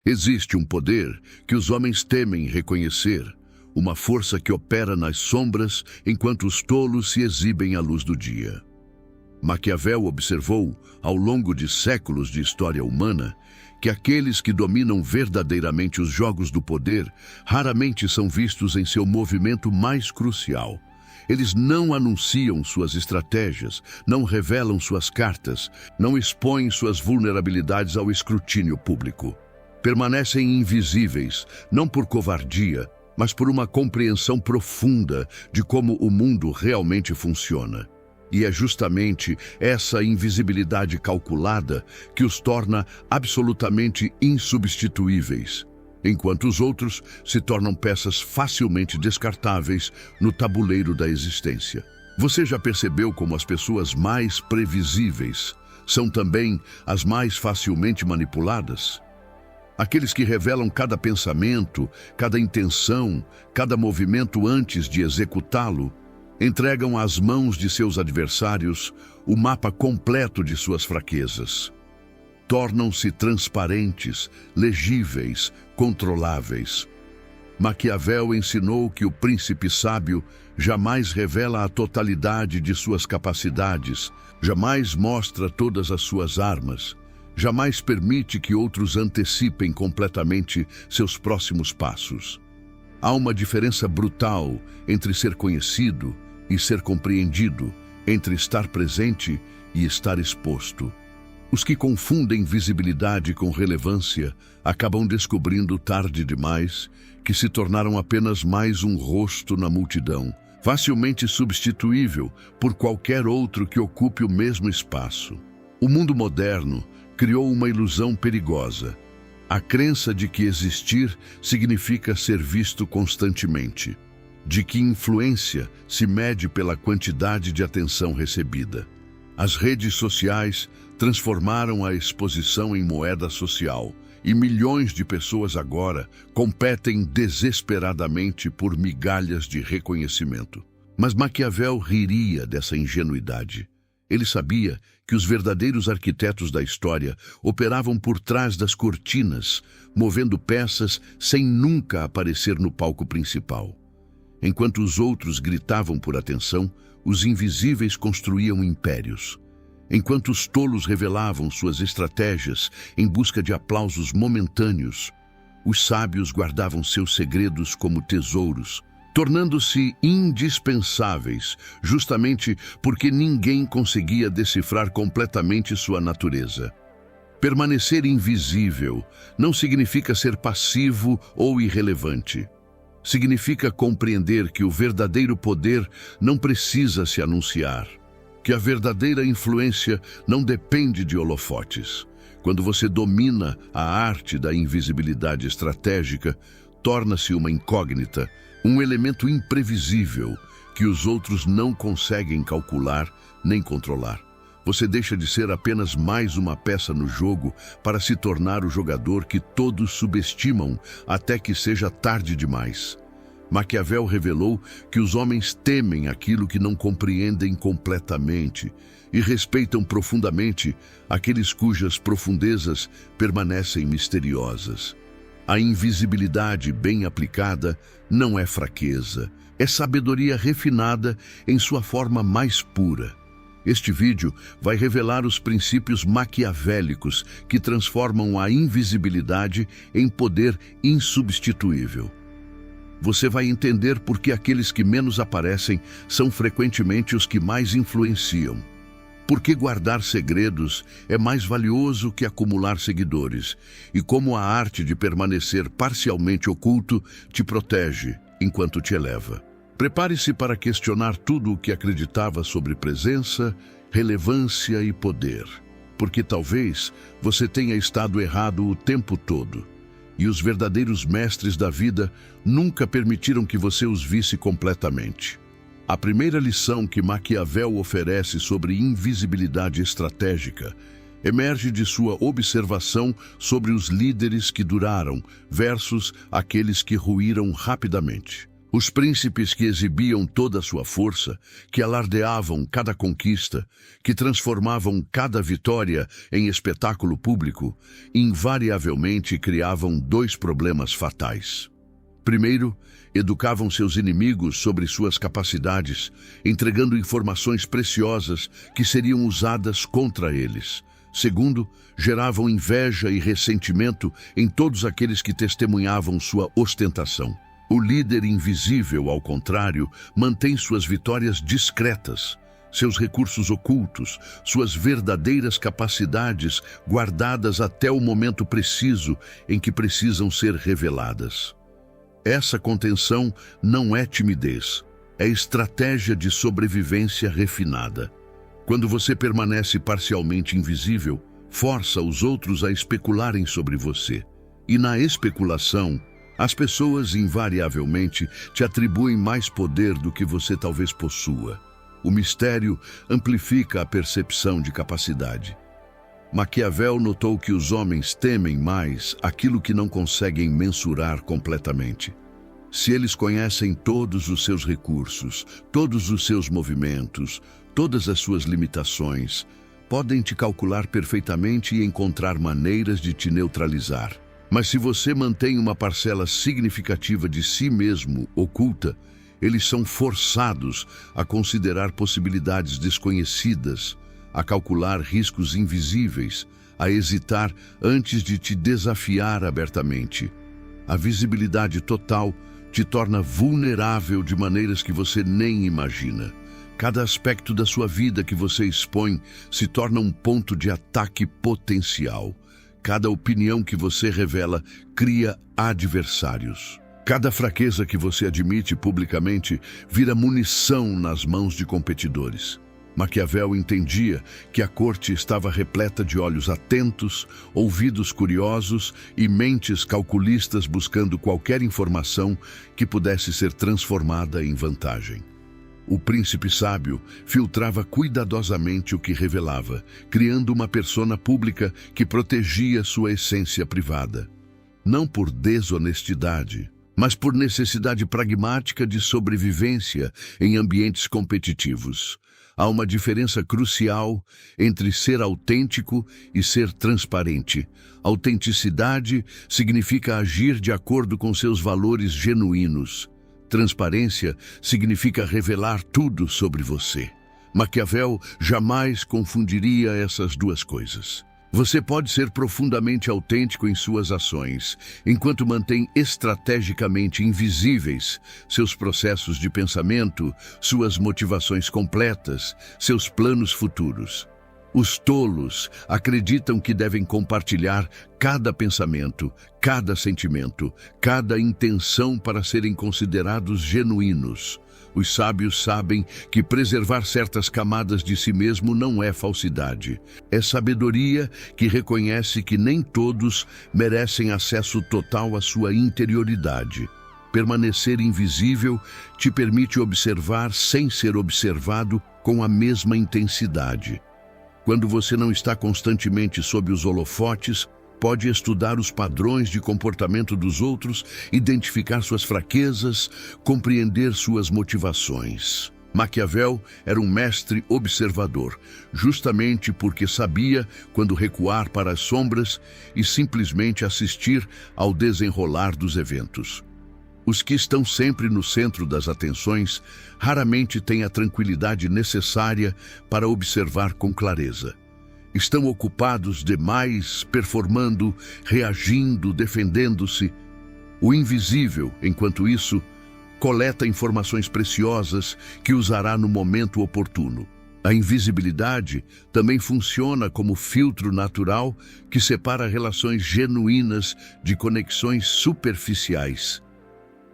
Existe um poder que os homens temem reconhecer, uma força que opera nas sombras enquanto os tolos se exibem à luz do dia. Maquiavel observou, ao longo de séculos de história humana, que aqueles que dominam verdadeiramente os jogos do poder raramente são vistos em seu movimento mais crucial. Eles não anunciam suas estratégias, não revelam suas cartas, não expõem suas vulnerabilidades ao escrutínio público. Permanecem invisíveis, não por covardia, mas por uma compreensão profunda de como o mundo realmente funciona. E é justamente essa invisibilidade calculada que os torna absolutamente insubstituíveis, enquanto os outros se tornam peças facilmente descartáveis no tabuleiro da existência. Você já percebeu como as pessoas mais previsíveis são também as mais facilmente manipuladas? Aqueles que revelam cada pensamento, cada intenção, cada movimento antes de executá-lo, entregam às mãos de seus adversários o mapa completo de suas fraquezas. Tornam-se transparentes, legíveis, controláveis. Maquiavel ensinou que o príncipe sábio jamais revela a totalidade de suas capacidades, jamais mostra todas as suas armas, jamais permite que outros antecipem completamente seus próximos passos. Há uma diferença brutal entre ser conhecido e ser compreendido, entre estar presente e estar exposto. Os que confundem visibilidade com relevância acabam descobrindo tarde demais que se tornaram apenas mais um rosto na multidão, facilmente substituível por qualquer outro que ocupe o mesmo espaço. O mundo moderno criou uma ilusão perigosa: a crença de que existir significa ser visto constantemente, de que influência se mede pela quantidade de atenção recebida. As redes sociais transformaram a exposição em moeda social, e milhões de pessoas agora competem desesperadamente por migalhas de reconhecimento. Mas Maquiavel riria dessa ingenuidade. Ele sabia que os verdadeiros arquitetos da história operavam por trás das cortinas, movendo peças sem nunca aparecer no palco principal. Enquanto os outros gritavam por atenção, os invisíveis construíam impérios. Enquanto os tolos revelavam suas estratégias em busca de aplausos momentâneos, os sábios guardavam seus segredos como tesouros, tornando-se indispensáveis justamente porque ninguém conseguia decifrar completamente sua natureza. Permanecer invisível não significa ser passivo ou irrelevante. Significa compreender que o verdadeiro poder não precisa se anunciar, que a verdadeira influência não depende de holofotes. Quando você domina a arte da invisibilidade estratégica, torna-se uma incógnita, um elemento imprevisível que os outros não conseguem calcular nem controlar. Você deixa de ser apenas mais uma peça no jogo para se tornar o jogador que todos subestimam até que seja tarde demais. Maquiavel revelou que os homens temem aquilo que não compreendem completamente e respeitam profundamente aqueles cujas profundezas permanecem misteriosas. A invisibilidade bem aplicada não é fraqueza, é sabedoria refinada em sua forma mais pura. Este vídeo vai revelar os princípios maquiavélicos que transformam a invisibilidade em poder insubstituível. Você vai entender por que aqueles que menos aparecem são frequentemente os que mais influenciam. Por que guardar segredos é mais valioso que acumular seguidores, e como a arte de permanecer parcialmente oculto te protege enquanto te eleva. Prepare-se para questionar tudo o que acreditava sobre presença, relevância e poder, porque talvez você tenha estado errado o tempo todo, e os verdadeiros mestres da vida nunca permitiram que você os visse completamente. A primeira lição que Maquiavel oferece sobre invisibilidade estratégica emerge de sua observação sobre os líderes que duraram versus aqueles que ruíram rapidamente. Os príncipes que exibiam toda a sua força, que alardeavam cada conquista, que transformavam cada vitória em espetáculo público, invariavelmente criavam dois problemas fatais. Primeiro, educavam seus inimigos sobre suas capacidades, entregando informações preciosas que seriam usadas contra eles. Segundo, geravam inveja e ressentimento em todos aqueles que testemunhavam sua ostentação. O líder invisível, ao contrário, mantém suas vitórias discretas, seus recursos ocultos, suas verdadeiras capacidades guardadas até o momento preciso em que precisam ser reveladas. Essa contenção não é timidez, é estratégia de sobrevivência refinada. Quando você permanece parcialmente invisível, força os outros a especularem sobre você. E na especulação, as pessoas invariavelmente te atribuem mais poder do que você talvez possua. O mistério amplifica a percepção de capacidade. Maquiavel notou que os homens temem mais aquilo que não conseguem mensurar completamente. Se eles conhecem todos os seus recursos, todos os seus movimentos, todas as suas limitações, podem te calcular perfeitamente e encontrar maneiras de te neutralizar. Mas se você mantém uma parcela significativa de si mesmo oculta, eles são forçados a considerar possibilidades desconhecidas, a calcular riscos invisíveis, a hesitar antes de te desafiar abertamente. A visibilidade total te torna vulnerável de maneiras que você nem imagina. Cada aspecto da sua vida que você expõe se torna um ponto de ataque potencial. Cada opinião que você revela cria adversários. Cada fraqueza que você admite publicamente vira munição nas mãos de competidores. Maquiavel entendia que a corte estava repleta de olhos atentos, ouvidos curiosos e mentes calculistas buscando qualquer informação que pudesse ser transformada em vantagem. O príncipe sábio filtrava cuidadosamente o que revelava, criando uma persona pública que protegia sua essência privada. Não por desonestidade, mas por necessidade pragmática de sobrevivência em ambientes competitivos. Há uma diferença crucial entre ser autêntico e ser transparente. Autenticidade significa agir de acordo com seus valores genuínos. Transparência significa revelar tudo sobre você. Maquiavel jamais confundiria essas duas coisas. Você pode ser profundamente autêntico em suas ações, enquanto mantém estrategicamente invisíveis seus processos de pensamento, suas motivações completas, seus planos futuros. Os tolos acreditam que devem compartilhar cada pensamento, cada sentimento, cada intenção para serem considerados genuínos. Os sábios sabem que preservar certas camadas de si mesmo não é falsidade. É sabedoria que reconhece que nem todos merecem acesso total à sua interioridade. Permanecer invisível te permite observar sem ser observado com a mesma intensidade. Quando você não está constantemente sob os holofotes, pode estudar os padrões de comportamento dos outros, identificar suas fraquezas, compreender suas motivações. Maquiavel era um mestre observador, justamente porque sabia quando recuar para as sombras e simplesmente assistir ao desenrolar dos eventos. Os que estão sempre no centro das atenções raramente têm a tranquilidade necessária para observar com clareza. Estão ocupados demais, performando, reagindo, defendendo-se. O invisível, enquanto isso, coleta informações preciosas que usará no momento oportuno. A invisibilidade também funciona como filtro natural que separa relações genuínas de conexões superficiais.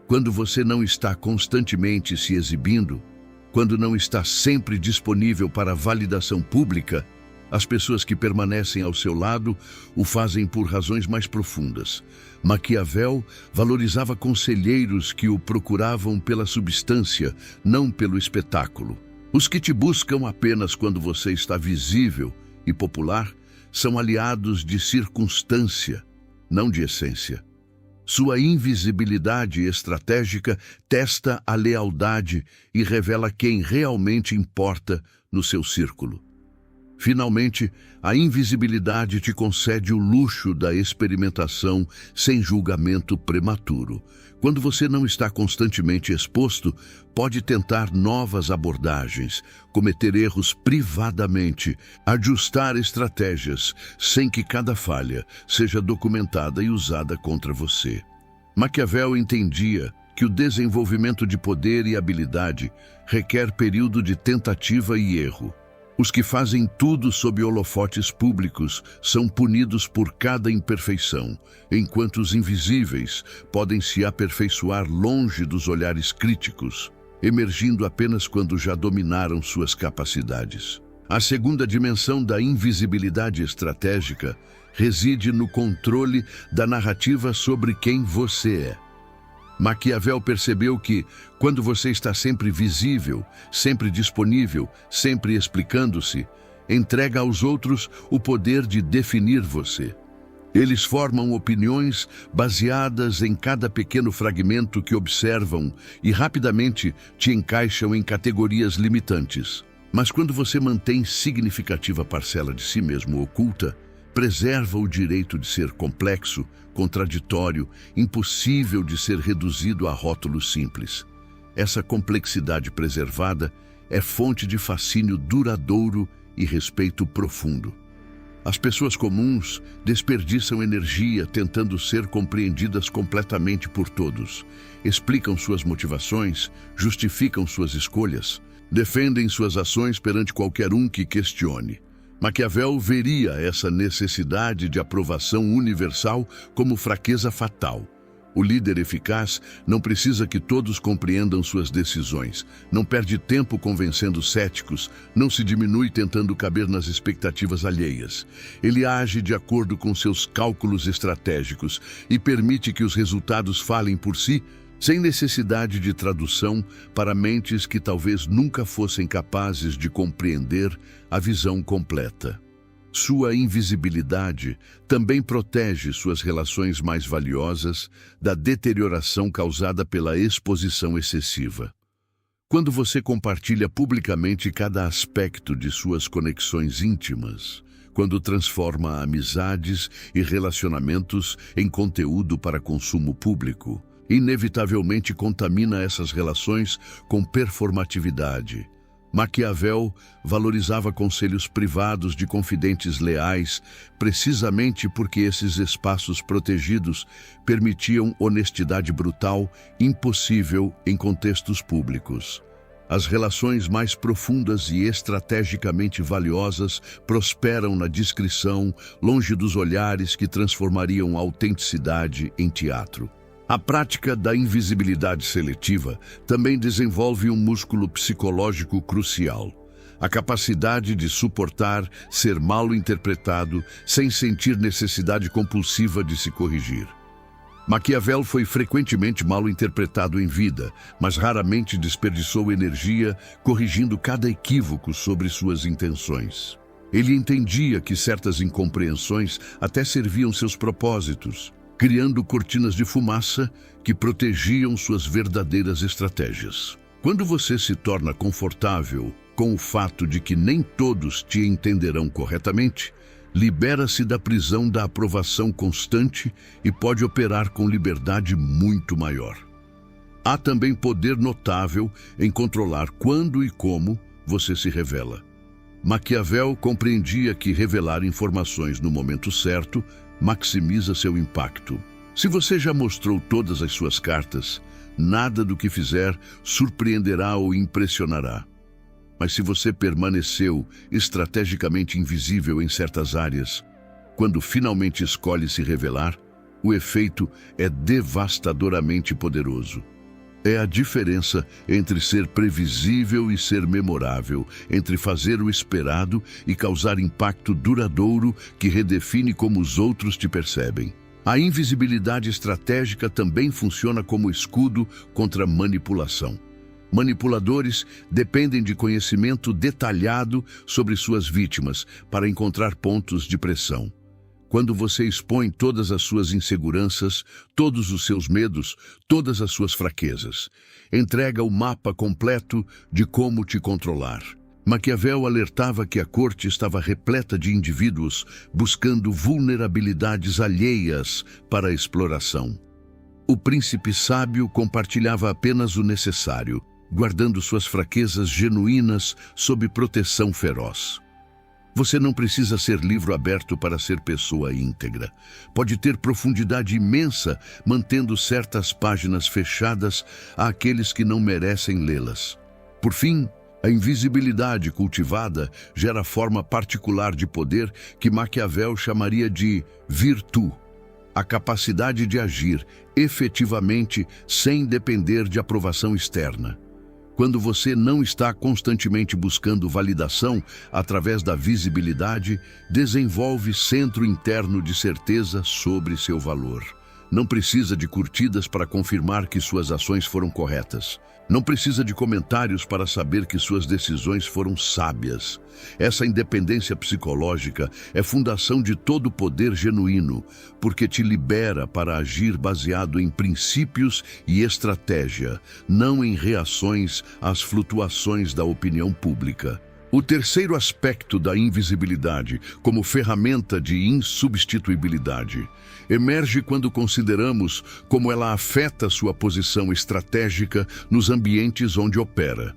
Quando você não está constantemente se exibindo, quando não está sempre disponível para validação pública, as pessoas que permanecem ao seu lado o fazem por razões mais profundas. Maquiavel valorizava conselheiros que o procuravam pela substância, não pelo espetáculo. Os que te buscam apenas quando você está visível e popular são aliados de circunstância, não de essência. Sua invisibilidade estratégica testa a lealdade e revela quem realmente importa no seu círculo. Finalmente, a invisibilidade te concede o luxo da experimentação sem julgamento prematuro. Quando você não está constantemente exposto, pode tentar novas abordagens, cometer erros privadamente, ajustar estratégias, sem que cada falha seja documentada e usada contra você. Maquiavel entendia que o desenvolvimento de poder e habilidade requer período de tentativa e erro. Os que fazem tudo sob holofotes públicos são punidos por cada imperfeição, enquanto os invisíveis podem se aperfeiçoar longe dos olhares críticos, emergindo apenas quando já dominaram suas capacidades. A segunda dimensão da invisibilidade estratégica reside no controle da narrativa sobre quem você é. Maquiavel percebeu que, quando você está sempre visível, sempre disponível, sempre explicando-se, entrega aos outros o poder de definir você. Eles formam opiniões baseadas em cada pequeno fragmento que observam e rapidamente te encaixam em categorias limitantes. Mas quando você mantém significativa parcela de si mesmo oculta, preserva o direito de ser complexo, contraditório, impossível de ser reduzido a rótulos simples. Essa complexidade preservada é fonte de fascínio duradouro e respeito profundo. As pessoas comuns desperdiçam energia tentando ser compreendidas completamente por todos. Explicam suas motivações, justificam suas escolhas, defendem suas ações perante qualquer um que questione. Maquiavel veria essa necessidade de aprovação universal como fraqueza fatal. O líder eficaz não precisa que todos compreendam suas decisões, não perde tempo convencendo céticos, não se diminui tentando caber nas expectativas alheias. Ele age de acordo com seus cálculos estratégicos e permite que os resultados falem por si, sem necessidade de tradução para mentes que talvez nunca fossem capazes de compreender a visão completa. Sua invisibilidade também protege suas relações mais valiosas da deterioração causada pela exposição excessiva. Quando você compartilha publicamente cada aspecto de suas conexões íntimas, quando transforma amizades e relacionamentos em conteúdo para consumo público, inevitavelmente contamina essas relações com performatividade. Maquiavel valorizava conselhos privados de confidentes leais, precisamente porque esses espaços protegidos permitiam honestidade brutal, impossível em contextos públicos. As relações mais profundas e estrategicamente valiosas prosperam na discrição, longe dos olhares que transformariam a autenticidade em teatro. A prática da invisibilidade seletiva também desenvolve um músculo psicológico crucial: a capacidade de suportar ser mal interpretado sem sentir necessidade compulsiva de se corrigir. Maquiavel foi frequentemente mal interpretado em vida, mas raramente desperdiçou energia corrigindo cada equívoco sobre suas intenções. Ele entendia que certas incompreensões até serviam seus propósitos, criando cortinas de fumaça que protegiam suas verdadeiras estratégias. Quando você se torna confortável com o fato de que nem todos te entenderão corretamente, libera-se da prisão da aprovação constante e pode operar com liberdade muito maior. Há também poder notável em controlar quando e como você se revela. Maquiavel compreendia que revelar informações no momento certo maximiza seu impacto. Se você já mostrou todas as suas cartas, nada do que fizer surpreenderá ou impressionará. Mas se você permaneceu estrategicamente invisível em certas áreas, quando finalmente escolhe se revelar, o efeito é devastadoramente poderoso. É a diferença entre ser previsível e ser memorável, entre fazer o esperado e causar impacto duradouro que redefine como os outros te percebem. A invisibilidade estratégica também funciona como escudo contra manipulação. Manipuladores dependem de conhecimento detalhado sobre suas vítimas para encontrar pontos de pressão. quando você expõe todas as suas inseguranças, todos os seus medos, todas as suas fraquezas. Entrega o mapa completo de como te controlar. Maquiavel alertava que a corte estava repleta de indivíduos buscando vulnerabilidades alheias para a exploração. O príncipe sábio compartilhava apenas o necessário, guardando suas fraquezas genuínas sob proteção feroz. Você não precisa ser livro aberto para ser pessoa íntegra. Pode ter profundidade imensa, mantendo certas páginas fechadas àqueles que não merecem lê-las. Por fim, a invisibilidade cultivada gera forma particular de poder que Maquiavel chamaria de virtu, a capacidade de agir efetivamente sem depender de aprovação externa. Quando você não está constantemente buscando validação através da visibilidade, desenvolve centro interno de certeza sobre seu valor. Não precisa de curtidas para confirmar que suas ações foram corretas. Não precisa de comentários para saber que suas decisões foram sábias. Essa independência psicológica é fundação de todo poder genuíno, porque te libera para agir baseado em princípios e estratégia, não em reações às flutuações da opinião pública. O terceiro aspecto da invisibilidade, como ferramenta de insubstituibilidade, emerge quando consideramos como ela afeta sua posição estratégica nos ambientes onde opera.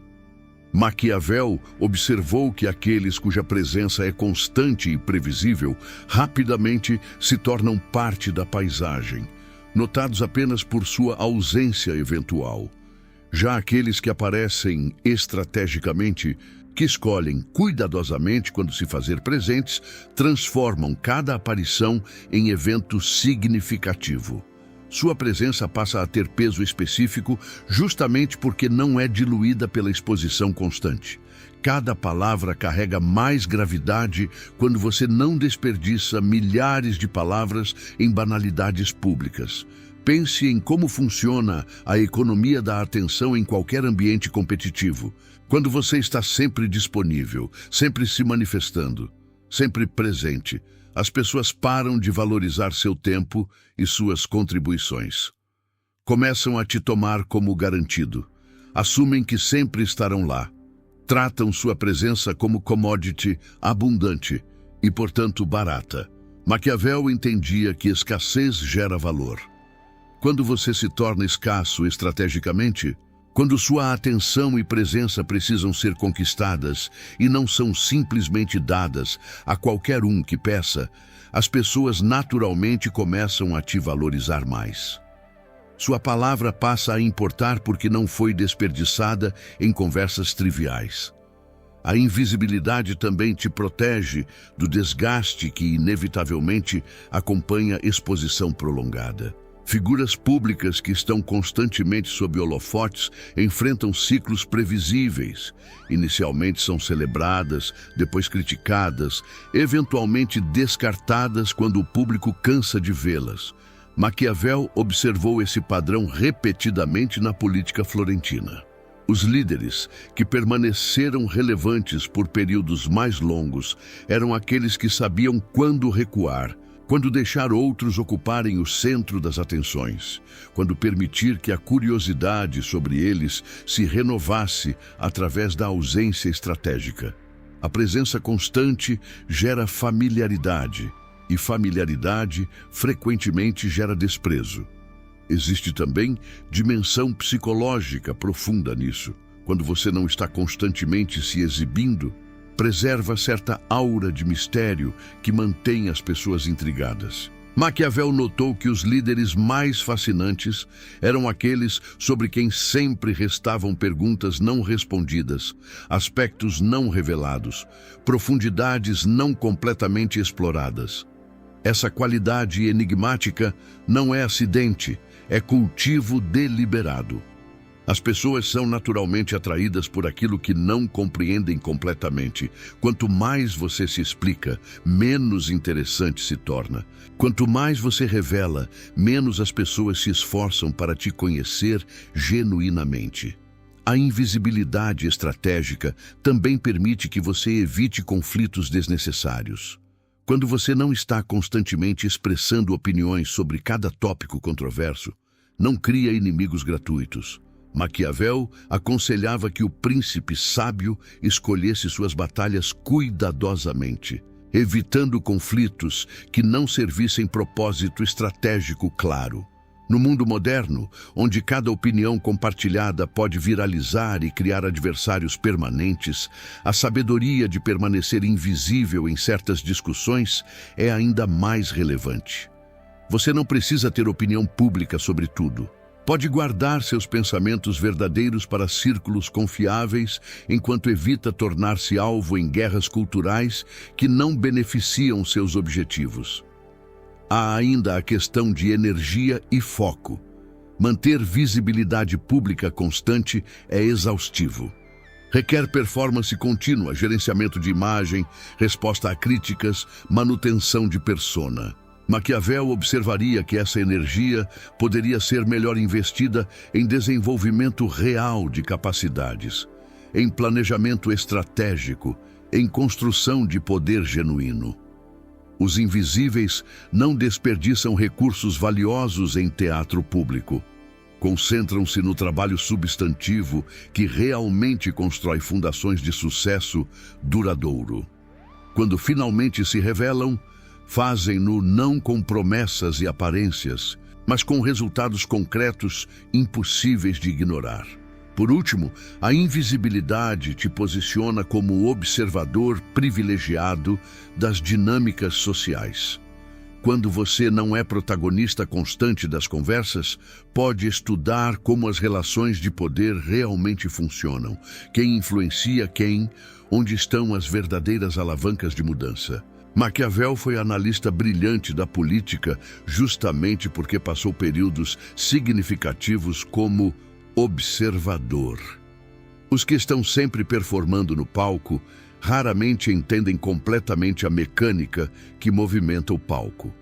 Maquiavel observou que aqueles cuja presença é constante e previsível rapidamente se tornam parte da paisagem, notados apenas por sua ausência eventual. Já aqueles que aparecem estrategicamente, que escolhem cuidadosamente quando se fazer presentes, transformam cada aparição em evento significativo. Sua presença passa a ter peso específico justamente porque não é diluída pela exposição constante. Cada palavra carrega mais gravidade quando você não desperdiça milhares de palavras em banalidades públicas. Pense em como funciona a economia da atenção em qualquer ambiente competitivo. Quando você está sempre disponível, sempre se manifestando, sempre presente, as pessoas param de valorizar seu tempo e suas contribuições. Começam a te tomar como garantido. Assumem que sempre estarão lá. Tratam sua presença como commodity abundante e, portanto, barata. Maquiavel entendia que escassez gera valor. Quando você se torna escasso estrategicamente, quando sua atenção e presença precisam ser conquistadas e não são simplesmente dadas a qualquer um que peça, as pessoas naturalmente começam a te valorizar mais. Sua palavra passa a importar porque não foi desperdiçada em conversas triviais. A invisibilidade também te protege do desgaste que inevitavelmente acompanha exposição prolongada. Figuras públicas que estão constantemente sob holofotes enfrentam ciclos previsíveis. Inicialmente são celebradas, depois criticadas, eventualmente descartadas quando o público cansa de vê-las. Maquiavel observou esse padrão repetidamente na política florentina. Os líderes que permaneceram relevantes por períodos mais longos eram aqueles que sabiam quando recuar, quando deixar outros ocuparem o centro das atenções, quando permitir que a curiosidade sobre eles se renovasse através da ausência estratégica. A presença constante gera familiaridade, e familiaridade frequentemente gera desprezo. Existe também dimensão psicológica profunda nisso. Quando você não está constantemente se exibindo, preserva certa aura de mistério que mantém as pessoas intrigadas. Maquiavel notou que os líderes mais fascinantes eram aqueles sobre quem sempre restavam perguntas não respondidas, aspectos não revelados, profundidades não completamente exploradas. Essa qualidade enigmática não é acidente, é cultivo deliberado. As pessoas são naturalmente atraídas por aquilo que não compreendem completamente. Quanto mais você se explica, menos interessante se torna. Quanto mais você revela, menos as pessoas se esforçam para te conhecer genuinamente. A invisibilidade estratégica também permite que você evite conflitos desnecessários. Quando você não está constantemente expressando opiniões sobre cada tópico controverso, não cria inimigos gratuitos. Maquiavel aconselhava que o príncipe sábio escolhesse suas batalhas cuidadosamente, evitando conflitos que não servissem propósito estratégico claro. No mundo moderno, onde cada opinião compartilhada pode viralizar e criar adversários permanentes, a sabedoria de permanecer invisível em certas discussões é ainda mais relevante. Você não precisa ter opinião pública sobre tudo. Pode guardar seus pensamentos verdadeiros para círculos confiáveis, enquanto evita tornar-se alvo em guerras culturais que não beneficiam seus objetivos. Há ainda a questão de energia e foco. Manter visibilidade pública constante é exaustivo. Requer performance contínua, gerenciamento de imagem, resposta a críticas, manutenção de persona. Maquiavel observaria que essa energia poderia ser melhor investida em desenvolvimento real de capacidades, em planejamento estratégico, em construção de poder genuíno. Os invisíveis não desperdiçam recursos valiosos em teatro público. Concentram-se no trabalho substantivo que realmente constrói fundações de sucesso duradouro. Quando finalmente se revelam, fazem-no não com promessas e aparências, mas com resultados concretos impossíveis de ignorar. Por último, a invisibilidade te posiciona como observador privilegiado das dinâmicas sociais. Quando você não é protagonista constante das conversas, pode estudar como as relações de poder realmente funcionam, quem influencia quem, onde estão as verdadeiras alavancas de mudança. Maquiavel foi analista brilhante da política justamente porque passou períodos significativos como observador. Os que estão sempre performando no palco raramente entendem completamente a mecânica que movimenta o palco.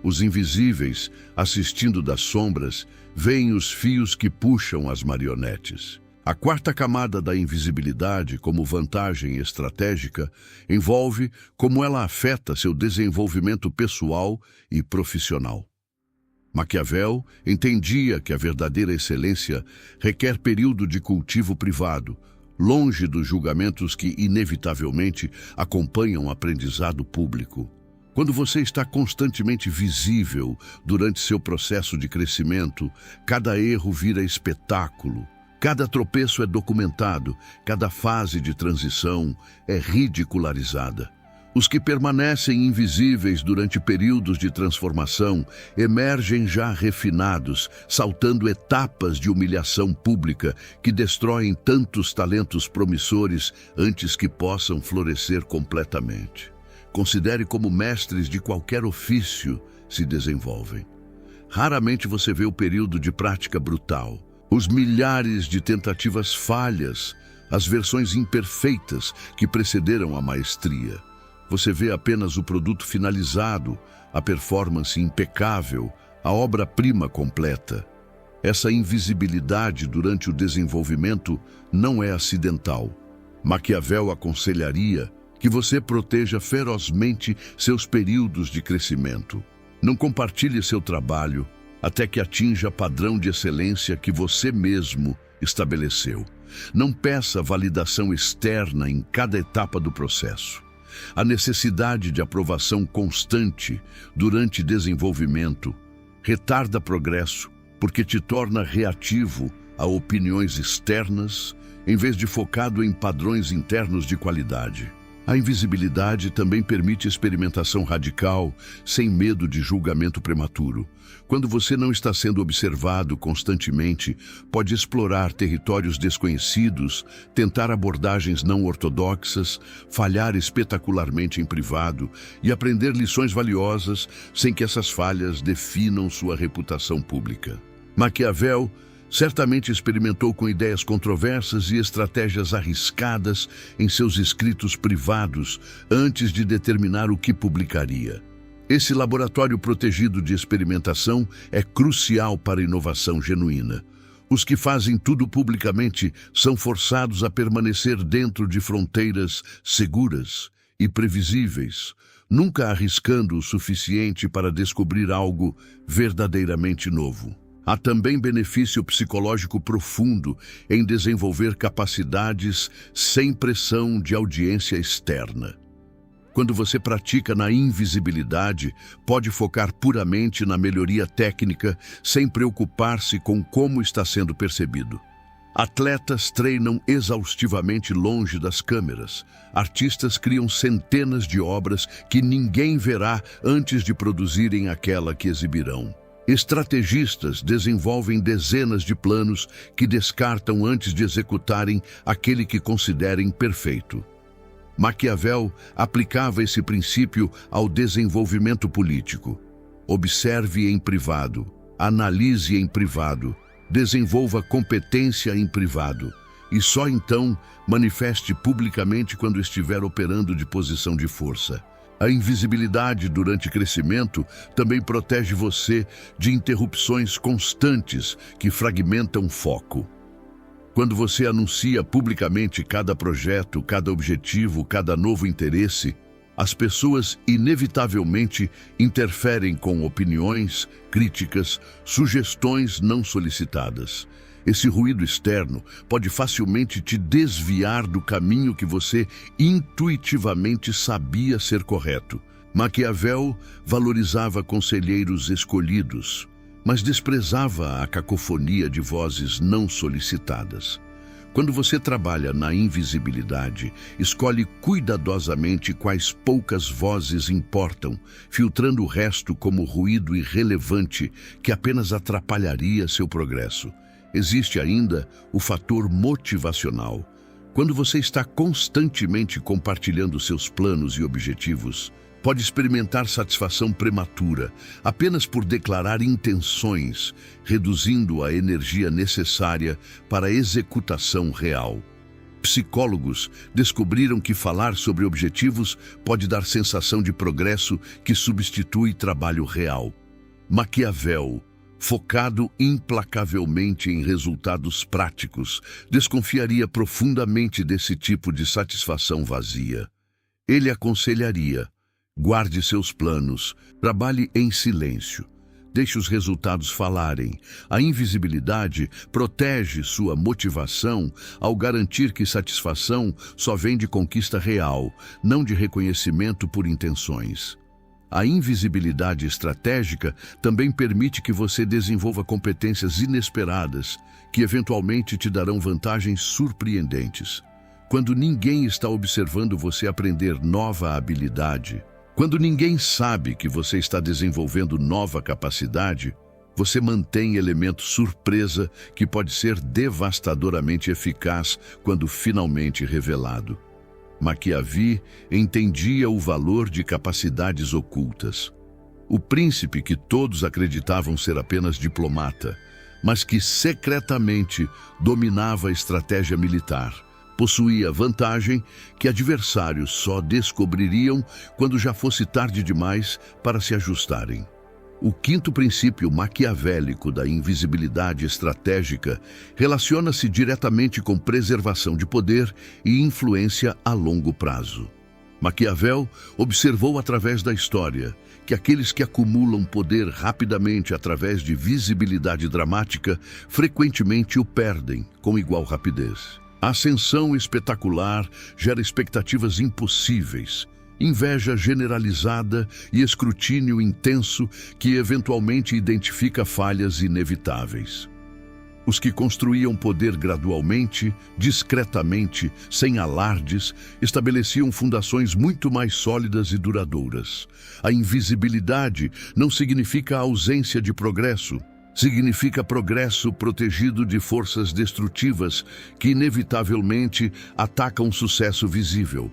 Os invisíveis, assistindo das sombras, veem os fios que puxam as marionetes. A quarta camada da invisibilidade, como vantagem estratégica, envolve como ela afeta seu desenvolvimento pessoal e profissional. Maquiavel entendia que a verdadeira excelência requer período de cultivo privado, longe dos julgamentos que, inevitavelmente, acompanham o aprendizado público. Quando você está constantemente visível durante seu processo de crescimento, cada erro vira espetáculo, cada tropeço é documentado, cada fase de transição é ridicularizada. Os que permanecem invisíveis durante períodos de transformação emergem já refinados, saltando etapas de humilhação pública que destroem tantos talentos promissores antes que possam florescer completamente. Considere como mestres de qualquer ofício se desenvolvem. Raramente você vê o período de prática brutal, os milhares de tentativas falhas, as versões imperfeitas que precederam a maestria. Você vê apenas o produto finalizado, a performance impecável, a obra-prima completa. Essa invisibilidade durante o desenvolvimento não é acidental. Maquiavel aconselharia que você proteja ferozmente seus períodos de crescimento. Não compartilhe seu trabalho até que atinja padrão de excelência que você mesmo estabeleceu. Não peça validação externa em cada etapa do processo. A necessidade de aprovação constante durante desenvolvimento retarda progresso porque te torna reativo a opiniões externas em vez de focado em padrões internos de qualidade. A invisibilidade também permite experimentação radical, sem medo de julgamento prematuro. Quando você não está sendo observado constantemente, pode explorar territórios desconhecidos, tentar abordagens não ortodoxas, falhar espetacularmente em privado e aprender lições valiosas sem que essas falhas definam sua reputação pública. Maquiavel certamente experimentou com ideias controversas e estratégias arriscadas em seus escritos privados antes de determinar o que publicaria. Esse laboratório protegido de experimentação é crucial para a inovação genuína. Os que fazem tudo publicamente são forçados a permanecer dentro de fronteiras seguras e previsíveis, nunca arriscando o suficiente para descobrir algo verdadeiramente novo. Há também benefício psicológico profundo em desenvolver capacidades sem pressão de audiência externa. Quando você pratica na invisibilidade, pode focar puramente na melhoria técnica, sem preocupar-se com como está sendo percebido. Atletas treinam exaustivamente longe das câmeras. Artistas criam centenas de obras que ninguém verá antes de produzirem aquela que exibirão. Estrategistas desenvolvem dezenas de planos que descartam antes de executarem aquele que considerem perfeito. Maquiavel aplicava esse princípio ao desenvolvimento político. Observe em privado, analise em privado, desenvolva competência em privado e só então manifeste publicamente quando estiver operando de posição de força. A invisibilidade durante crescimento também protege você de interrupções constantes que fragmentam foco. Quando você anuncia publicamente cada projeto, cada objetivo, cada novo interesse, as pessoas inevitavelmente interferem com opiniões, críticas, sugestões não solicitadas. Esse ruído externo pode facilmente te desviar do caminho que você intuitivamente sabia ser correto. Maquiavel valorizava conselheiros escolhidos, mas desprezava a cacofonia de vozes não solicitadas. Quando você trabalha na invisibilidade, escolhe cuidadosamente quais poucas vozes importam, filtrando o resto como ruído irrelevante que apenas atrapalharia seu progresso. Existe ainda o fator motivacional. Quando você está constantemente compartilhando seus planos e objetivos, pode experimentar satisfação prematura apenas por declarar intenções, reduzindo a energia necessária para a executação real. Psicólogos descobriram que falar sobre objetivos pode dar sensação de progresso que substitui trabalho real. Maquiavel, focado implacavelmente em resultados práticos, desconfiaria profundamente desse tipo de satisfação vazia. Ele aconselharia: guarde seus planos, trabalhe em silêncio, deixe os resultados falarem. A invisibilidade protege sua motivação ao garantir que satisfação só vem de conquista real, não de reconhecimento por intenções. A invisibilidade estratégica também permite que você desenvolva competências inesperadas, que eventualmente te darão vantagens surpreendentes. Quando ninguém está observando você aprender nova habilidade, quando ninguém sabe que você está desenvolvendo nova capacidade, você mantém elemento surpresa que pode ser devastadoramente eficaz quando finalmente revelado. Maquiavel entendia o valor de capacidades ocultas. O príncipe que todos acreditavam ser apenas diplomata, mas que secretamente dominava a estratégia militar, possuía vantagem que adversários só descobririam quando já fosse tarde demais para se ajustarem. O quinto princípio maquiavélico da invisibilidade estratégica relaciona-se diretamente com preservação de poder e influência a longo prazo. Maquiavel observou através da história que aqueles que acumulam poder rapidamente através de visibilidade dramática frequentemente o perdem com igual rapidez. A ascensão espetacular gera expectativas impossíveis, inveja generalizada e escrutínio intenso que eventualmente identifica falhas inevitáveis. Os que construíam poder gradualmente, discretamente, sem alardes, estabeleciam fundações muito mais sólidas e duradouras. A invisibilidade não significa a ausência de progresso. Significa progresso protegido de forças destrutivas que inevitavelmente atacam o sucesso visível.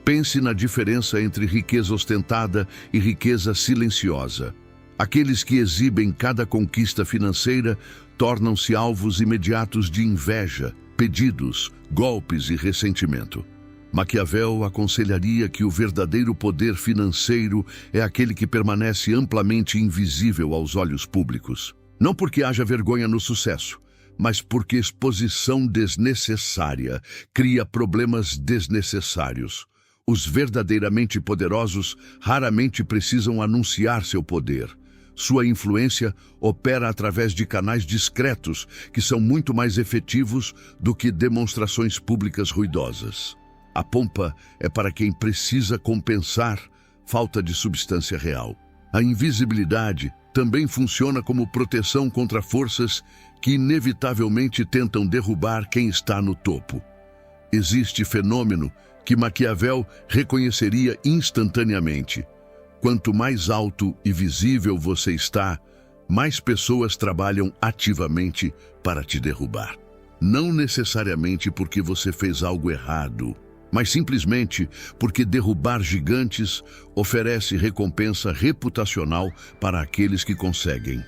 Pense na diferença entre riqueza ostentada e riqueza silenciosa. Aqueles que exibem cada conquista financeira tornam-se alvos imediatos de inveja, pedidos, golpes e ressentimento. Maquiavel aconselharia que o verdadeiro poder financeiro é aquele que permanece amplamente invisível aos olhos públicos. Não porque haja vergonha no sucesso, mas porque exposição desnecessária cria problemas desnecessários. Os verdadeiramente poderosos raramente precisam anunciar seu poder. Sua influência opera através de canais discretos que são muito mais efetivos do que demonstrações públicas ruidosas. A pompa é para quem precisa compensar falta de substância real. A invisibilidade também funciona como proteção contra forças que inevitavelmente tentam derrubar quem está no topo. Existe fenômeno que Maquiavel reconheceria instantaneamente. Quanto mais alto e visível você está, mais pessoas trabalham ativamente para te derrubar. Não necessariamente porque você fez algo errado, mas simplesmente porque derrubar gigantes oferece recompensa reputacional para aqueles que conseguem.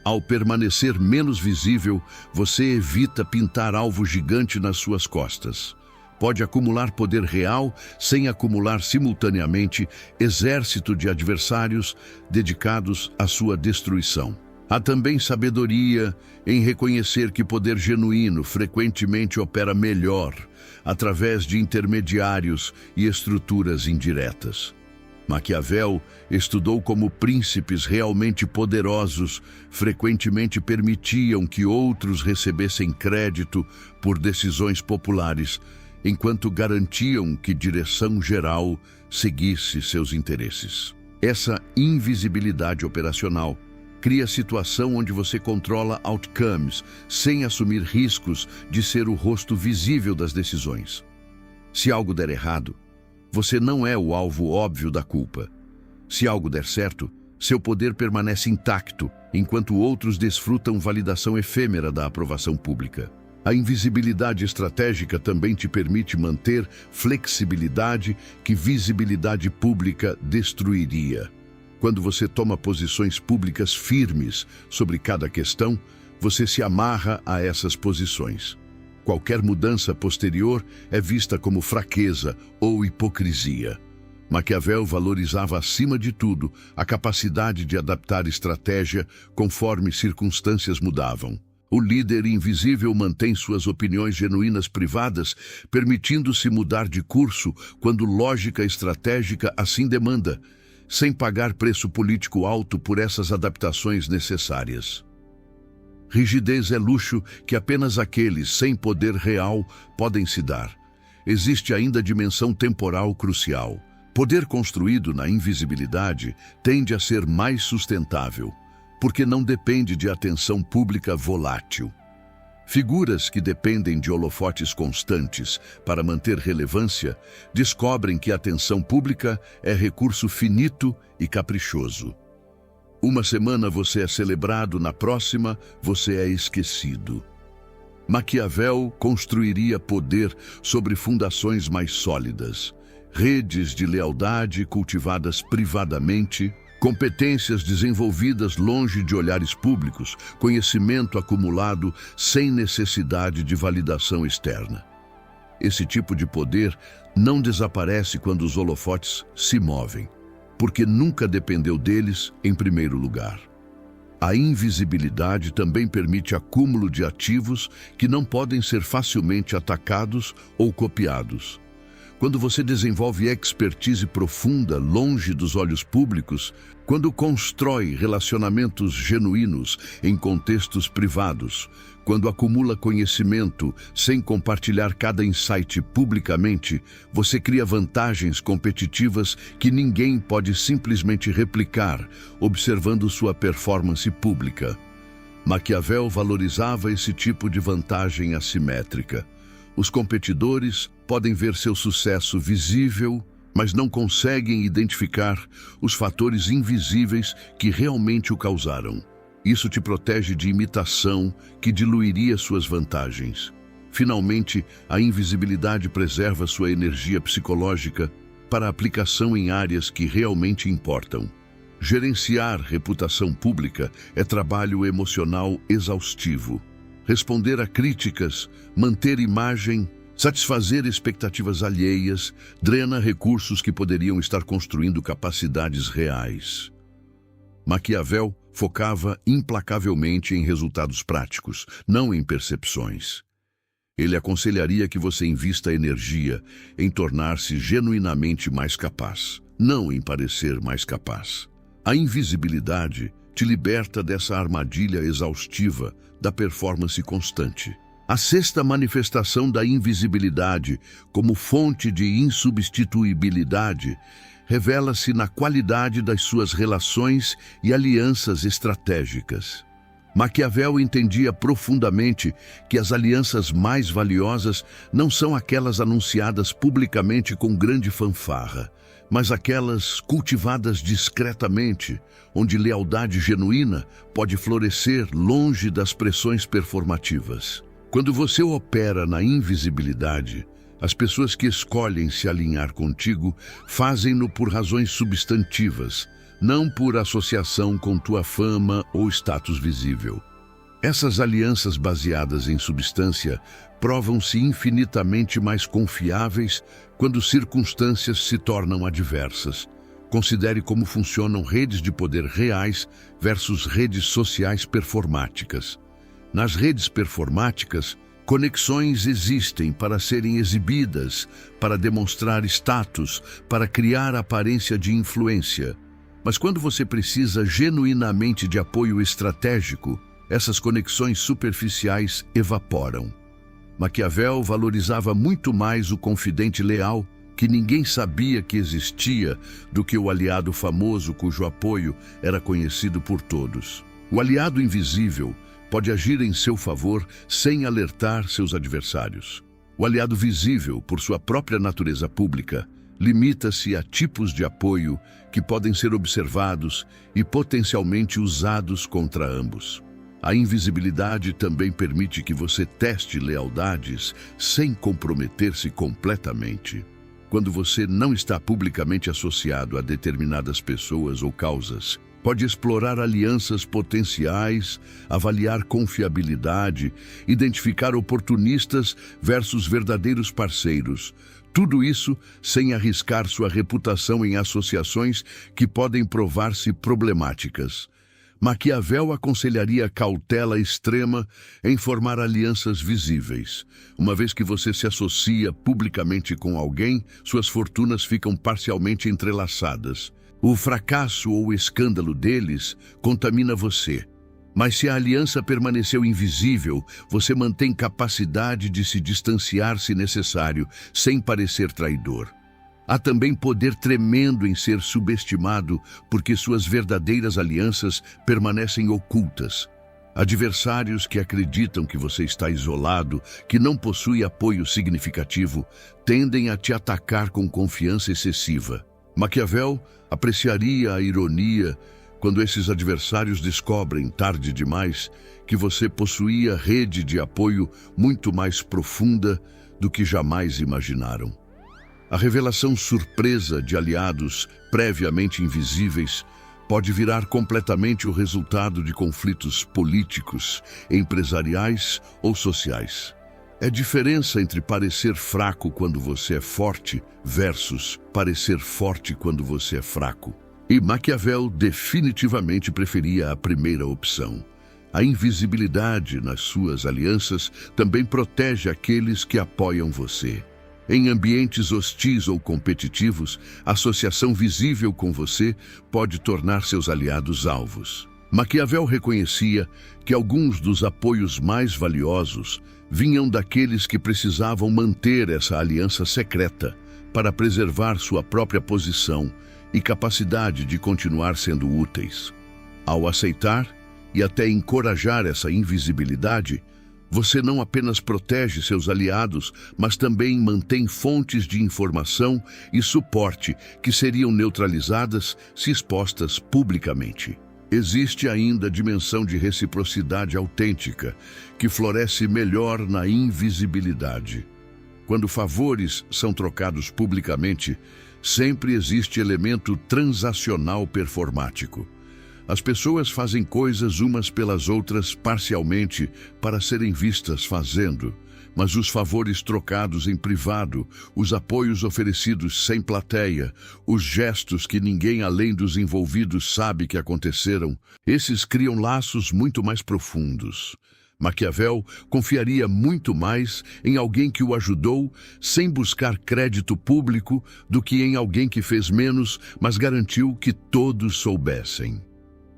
Ao permanecer menos visível, você evita pintar alvo gigante nas suas costas. Pode acumular poder real sem acumular simultaneamente exército de adversários dedicados à sua destruição. Há também sabedoria em reconhecer que poder genuíno frequentemente opera melhor através de intermediários e estruturas indiretas. Maquiavel estudou como príncipes realmente poderosos frequentemente permitiam que outros recebessem crédito por decisões populares, enquanto garantiam que direção geral seguisse seus interesses. Essa invisibilidade operacional cria situação onde você controla outcomes sem assumir riscos de ser o rosto visível das decisões. Se algo der errado, você não é o alvo óbvio da culpa. Se algo der certo, seu poder permanece intacto, enquanto outros desfrutam validação efêmera da aprovação pública. A invisibilidade estratégica também te permite manter flexibilidade que visibilidade pública destruiria. Quando você toma posições públicas firmes sobre cada questão, você se amarra a essas posições. Qualquer mudança posterior é vista como fraqueza ou hipocrisia. Maquiavel valorizava acima de tudo a capacidade de adaptar estratégia conforme circunstâncias mudavam. O líder invisível mantém suas opiniões genuínas privadas, permitindo-se mudar de curso quando lógica estratégica assim demanda, sem pagar preço político alto por essas adaptações necessárias. Rigidez é luxo que apenas aqueles sem poder real podem se dar. Existe ainda a dimensão temporal crucial. Poder construído na invisibilidade tende a ser mais sustentável, porque não depende de atenção pública volátil. Figuras que dependem de holofotes constantes para manter relevância descobrem que a atenção pública é recurso finito e caprichoso. Uma semana você é celebrado, na próxima você é esquecido. Maquiavel construiria poder sobre fundações mais sólidas, redes de lealdade cultivadas privadamente, competências desenvolvidas longe de olhares públicos, conhecimento acumulado sem necessidade de validação externa. Esse tipo de poder não desaparece quando os holofotes se movem, porque nunca dependeu deles em primeiro lugar. A invisibilidade também permite acúmulo de ativos que não podem ser facilmente atacados ou copiados. Quando você desenvolve expertise profunda longe dos olhos públicos, quando constrói relacionamentos genuínos em contextos privados, quando acumula conhecimento sem compartilhar cada insight publicamente, você cria vantagens competitivas que ninguém pode simplesmente replicar, observando sua performance pública. Maquiavel valorizava esse tipo de vantagem assimétrica. Os competidores podem ver seu sucesso visível, mas não conseguem identificar os fatores invisíveis que realmente o causaram. Isso te protege de imitação que diluiria suas vantagens. Finalmente, a invisibilidade preserva sua energia psicológica para aplicação em áreas que realmente importam. Gerenciar reputação pública é trabalho emocional exaustivo. Responder a críticas, manter imagem, satisfazer expectativas alheias, drena recursos que poderiam estar construindo capacidades reais. Maquiavel focava implacavelmente em resultados práticos, não em percepções. Ele aconselharia que você invista energia em tornar-se genuinamente mais capaz, não em parecer mais capaz. A invisibilidade te liberta dessa armadilha exaustiva da performance constante. A sexta manifestação da invisibilidade, como fonte de insubstituibilidade, revela-se na qualidade das suas relações e alianças estratégicas. Maquiavel entendia profundamente que as alianças mais valiosas não são aquelas anunciadas publicamente com grande fanfarra, mas aquelas cultivadas discretamente, onde lealdade genuína pode florescer longe das pressões performativas. Quando você opera na invisibilidade, as pessoas que escolhem se alinhar contigo fazem-no por razões substantivas, não por associação com tua fama ou status visível. Essas alianças baseadas em substância provam-se infinitamente mais confiáveis quando circunstâncias se tornam adversas. Considere como funcionam redes de poder reais versus redes sociais performáticas. Nas redes performáticas, conexões existem para serem exibidas, para demonstrar status, para criar aparência de influência. Mas quando você precisa genuinamente de apoio estratégico, essas conexões superficiais evaporam. Maquiavel valorizava muito mais o confidente leal, que ninguém sabia que existia, do que o aliado famoso cujo apoio era conhecido por todos. O aliado invisível pode agir em seu favor sem alertar seus adversários. O aliado visível, por sua própria natureza pública, limita-se a tipos de apoio que podem ser observados e potencialmente usados contra ambos. A invisibilidade também permite que você teste lealdades sem comprometer-se completamente. Quando você não está publicamente associado a determinadas pessoas ou causas, pode explorar alianças potenciais, avaliar confiabilidade, identificar oportunistas versus verdadeiros parceiros. Tudo isso sem arriscar sua reputação em associações que podem provar-se problemáticas. Maquiavel aconselharia cautela extrema em formar alianças visíveis. Uma vez que você se associa publicamente com alguém, suas fortunas ficam parcialmente entrelaçadas. O fracasso ou o escândalo deles contamina você. Mas se a aliança permaneceu invisível, você mantém capacidade de se distanciar se necessário, sem parecer traidor. Há também poder tremendo em ser subestimado, porque suas verdadeiras alianças permanecem ocultas. Adversários que acreditam que você está isolado, que não possui apoio significativo, tendem a te atacar com confiança excessiva. Maquiavel apreciaria a ironia quando esses adversários descobrem, tarde demais, que você possuía rede de apoio muito mais profunda do que jamais imaginaram. A revelação surpresa de aliados previamente invisíveis pode virar completamente o resultado de conflitos políticos, empresariais ou sociais. É a diferença entre parecer fraco quando você é forte versus parecer forte quando você é fraco. E Maquiavel definitivamente preferia a primeira opção. A invisibilidade nas suas alianças também protege aqueles que apoiam você. Em ambientes hostis ou competitivos, a associação visível com você pode tornar seus aliados alvos. Maquiavel reconhecia que alguns dos apoios mais valiosos vinham daqueles que precisavam manter essa aliança secreta para preservar sua própria posição e capacidade de continuar sendo úteis. Ao aceitar e até encorajar essa invisibilidade, você não apenas protege seus aliados, mas também mantém fontes de informação e suporte que seriam neutralizadas se expostas publicamente. Existe ainda a dimensão de reciprocidade autêntica, que floresce melhor na invisibilidade. Quando favores são trocados publicamente, sempre existe elemento transacional performático. As pessoas fazem coisas umas pelas outras parcialmente para serem vistas fazendo, mas os favores trocados em privado, os apoios oferecidos sem plateia, os gestos que ninguém além dos envolvidos sabe que aconteceram, esses criam laços muito mais profundos. Maquiavel confiaria muito mais em alguém que o ajudou sem buscar crédito público do que em alguém que fez menos, mas garantiu que todos soubessem.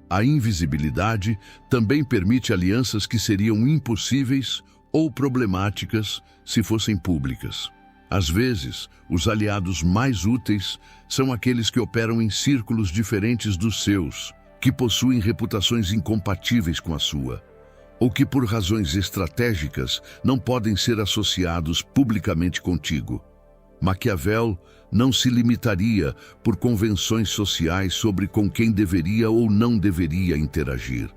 A invisibilidade também permite alianças que seriam impossíveis ou problemáticas se fossem públicas. Às vezes, os aliados mais úteis são aqueles que operam em círculos diferentes dos seus, que possuem reputações incompatíveis com a sua, ou que por razões estratégicas não podem ser associados publicamente contigo. Maquiavel não se limitaria por convenções sociais sobre com quem deveria ou não deveria interagir.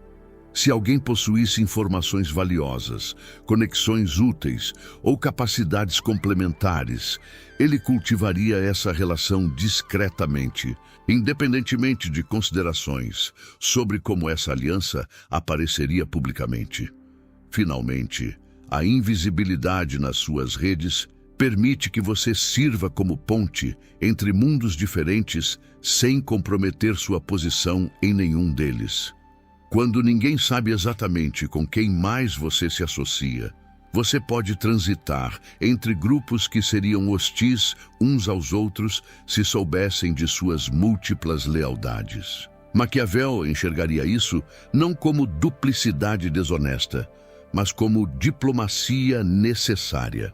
Se alguém possuísse informações valiosas, conexões úteis ou capacidades complementares, ele cultivaria essa relação discretamente, independentemente de considerações sobre como essa aliança apareceria publicamente. Finalmente, a invisibilidade nas suas redes permite que você sirva como ponte entre mundos diferentes sem comprometer sua posição em nenhum deles. Quando ninguém sabe exatamente com quem mais você se associa, você pode transitar entre grupos que seriam hostis uns aos outros se soubessem de suas múltiplas lealdades. Maquiavel enxergaria isso não como duplicidade desonesta, mas como diplomacia necessária.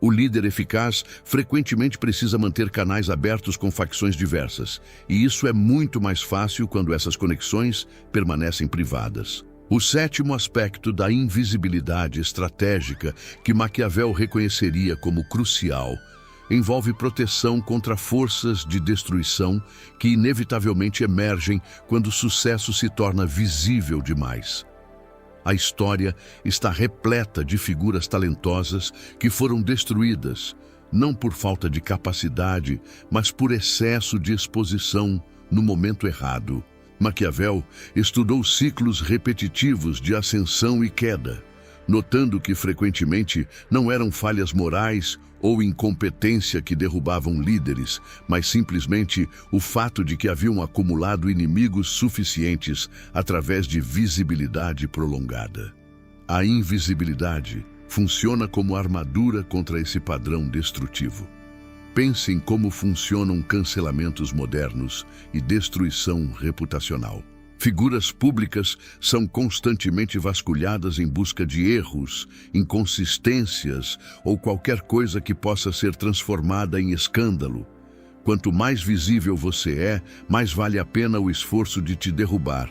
O líder eficaz frequentemente precisa manter canais abertos com facções diversas, e isso é muito mais fácil quando essas conexões permanecem privadas. O sétimo aspecto da invisibilidade estratégica que Maquiavel reconheceria como crucial envolve proteção contra forças de destruição que inevitavelmente emergem quando o sucesso se torna visível demais. A história está repleta de figuras talentosas que foram destruídas, não por falta de capacidade, mas por excesso de exposição no momento errado. Maquiavel estudou ciclos repetitivos de ascensão e queda, notando que frequentemente não eram falhas morais ou incompetência que derrubavam líderes, mas simplesmente o fato de que haviam acumulado inimigos suficientes através de visibilidade prolongada. A invisibilidade funciona como armadura contra esse padrão destrutivo. Pense em como funcionam cancelamentos modernos e destruição reputacional. Figuras públicas são constantemente vasculhadas em busca de erros, inconsistências ou qualquer coisa que possa ser transformada em escândalo. Quanto mais visível você é, mais vale a pena o esforço de te derrubar.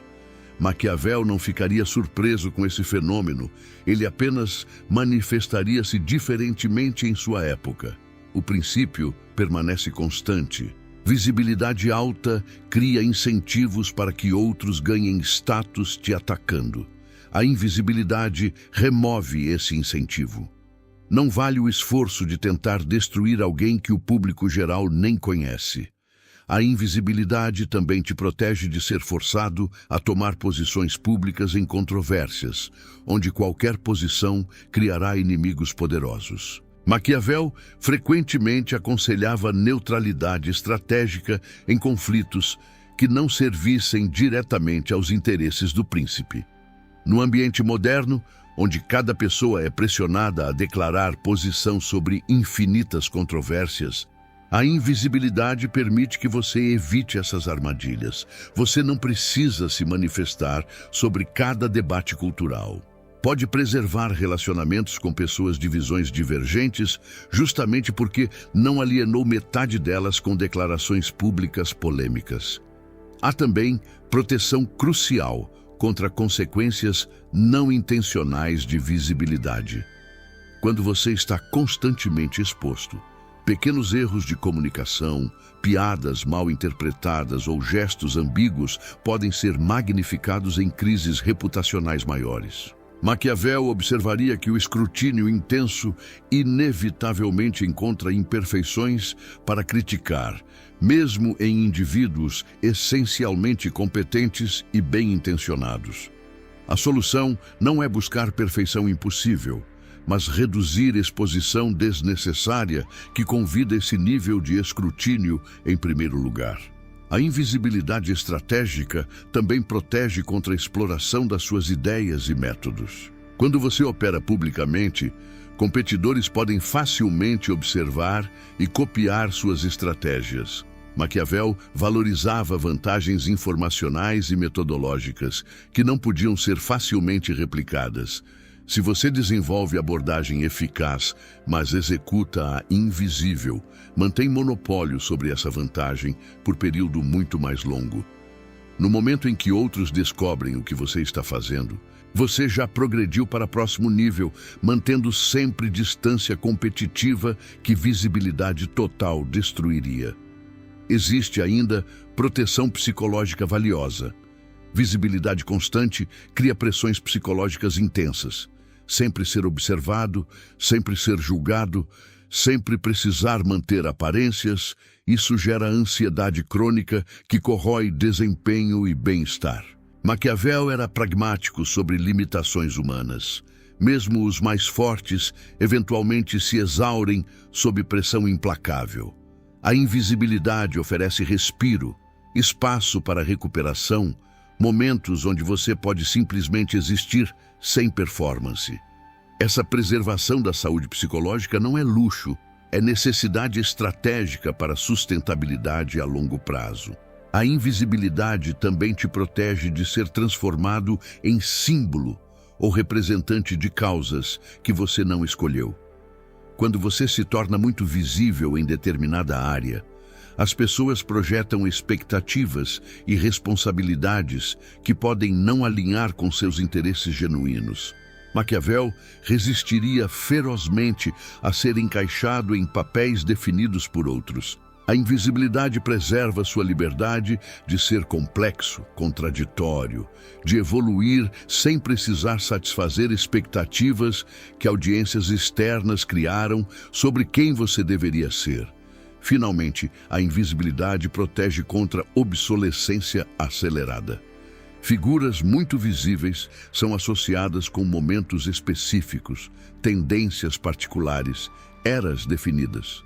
Maquiavel não ficaria surpreso com esse fenômeno, ele apenas manifestaria-se diferentemente em sua época. O princípio permanece constante. Visibilidade alta cria incentivos para que outros ganhem status te atacando. A invisibilidade remove esse incentivo. Não vale o esforço de tentar destruir alguém que o público geral nem conhece. A invisibilidade também te protege de ser forçado a tomar posições públicas em controvérsias, onde qualquer posição criará inimigos poderosos. Maquiavel frequentemente aconselhava neutralidade estratégica em conflitos que não servissem diretamente aos interesses do príncipe. No ambiente moderno, onde cada pessoa é pressionada a declarar posição sobre infinitas controvérsias, a invisibilidade permite que você evite essas armadilhas. Você não precisa se manifestar sobre cada debate cultural. Pode preservar relacionamentos com pessoas de visões divergentes justamente porque não alienou metade delas com declarações públicas polêmicas. Há também proteção crucial contra consequências não intencionais de visibilidade. Quando você está constantemente exposto, pequenos erros de comunicação, piadas mal interpretadas ou gestos ambíguos podem ser magnificados em crises reputacionais maiores. Maquiavel observaria que o escrutínio intenso inevitavelmente encontra imperfeições para criticar, mesmo em indivíduos essencialmente competentes e bem-intencionados. A solução não é buscar perfeição impossível, mas reduzir exposição desnecessária que convida esse nível de escrutínio em primeiro lugar. A invisibilidade estratégica também protege contra a exploração das suas ideias e métodos. Quando você opera publicamente, competidores podem facilmente observar e copiar suas estratégias. Maquiavel valorizava vantagens informacionais e metodológicas que não podiam ser facilmente replicadas. Se você desenvolve abordagem eficaz, mas executa-a invisível, mantém monopólio sobre essa vantagem por período muito mais longo. No momento em que outros descobrem o que você está fazendo, você já progrediu para próximo nível, mantendo sempre distância competitiva que visibilidade total destruiria. Existe ainda proteção psicológica valiosa. Visibilidade constante cria pressões psicológicas intensas. Sempre ser observado, sempre ser julgado, sempre precisar manter aparências, isso gera ansiedade crônica que corrói desempenho e bem-estar. Maquiavel era pragmático sobre limitações humanas. Mesmo os mais fortes eventualmente se exaurem sob pressão implacável. A invisibilidade oferece respiro, espaço para recuperação, momentos onde você pode simplesmente existir sem performance. Essa preservação da saúde psicológica não é luxo, é necessidade estratégica para sustentabilidade a longo prazo. A invisibilidade também te protege de ser transformado em símbolo ou representante de causas que você não escolheu. Quando você se torna muito visível em determinada área, as pessoas projetam expectativas e responsabilidades que podem não alinhar com seus interesses genuínos. Maquiavel resistiria ferozmente a ser encaixado em papéis definidos por outros. A invisibilidade preserva sua liberdade de ser complexo, contraditório, de evoluir sem precisar satisfazer expectativas que audiências externas criaram sobre quem você deveria ser. Finalmente, a invisibilidade protege contra obsolescência acelerada. Figuras muito visíveis são associadas com momentos específicos, tendências particulares, eras definidas.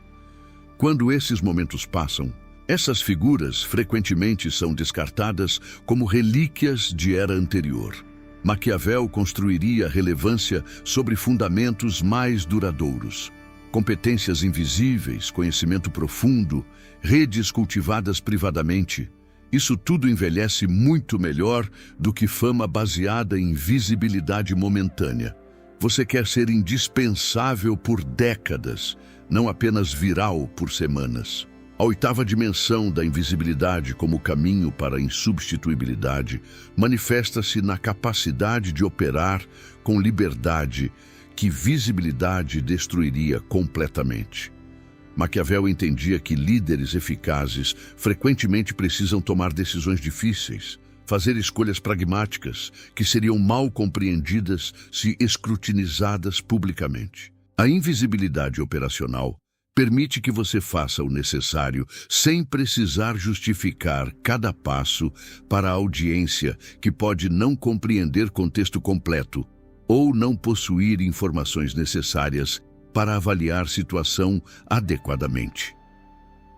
Quando esses momentos passam, essas figuras frequentemente são descartadas como relíquias de era anterior. Maquiavel construiria relevância sobre fundamentos mais duradouros. Competências invisíveis, conhecimento profundo, redes cultivadas privadamente. Isso tudo envelhece muito melhor do que fama baseada em visibilidade momentânea. Você quer ser indispensável por décadas, não apenas viral por semanas. A oitava dimensão da invisibilidade como caminho para a insubstituibilidade manifesta-se na capacidade de operar com liberdade que visibilidade destruiria completamente. Maquiavel entendia que líderes eficazes frequentemente precisam tomar decisões difíceis, fazer escolhas pragmáticas que seriam mal compreendidas se escrutinizadas publicamente. A invisibilidade operacional permite que você faça o necessário sem precisar justificar cada passo para a audiência que pode não compreender contexto completo ou não possuir informações necessárias para avaliar situação adequadamente.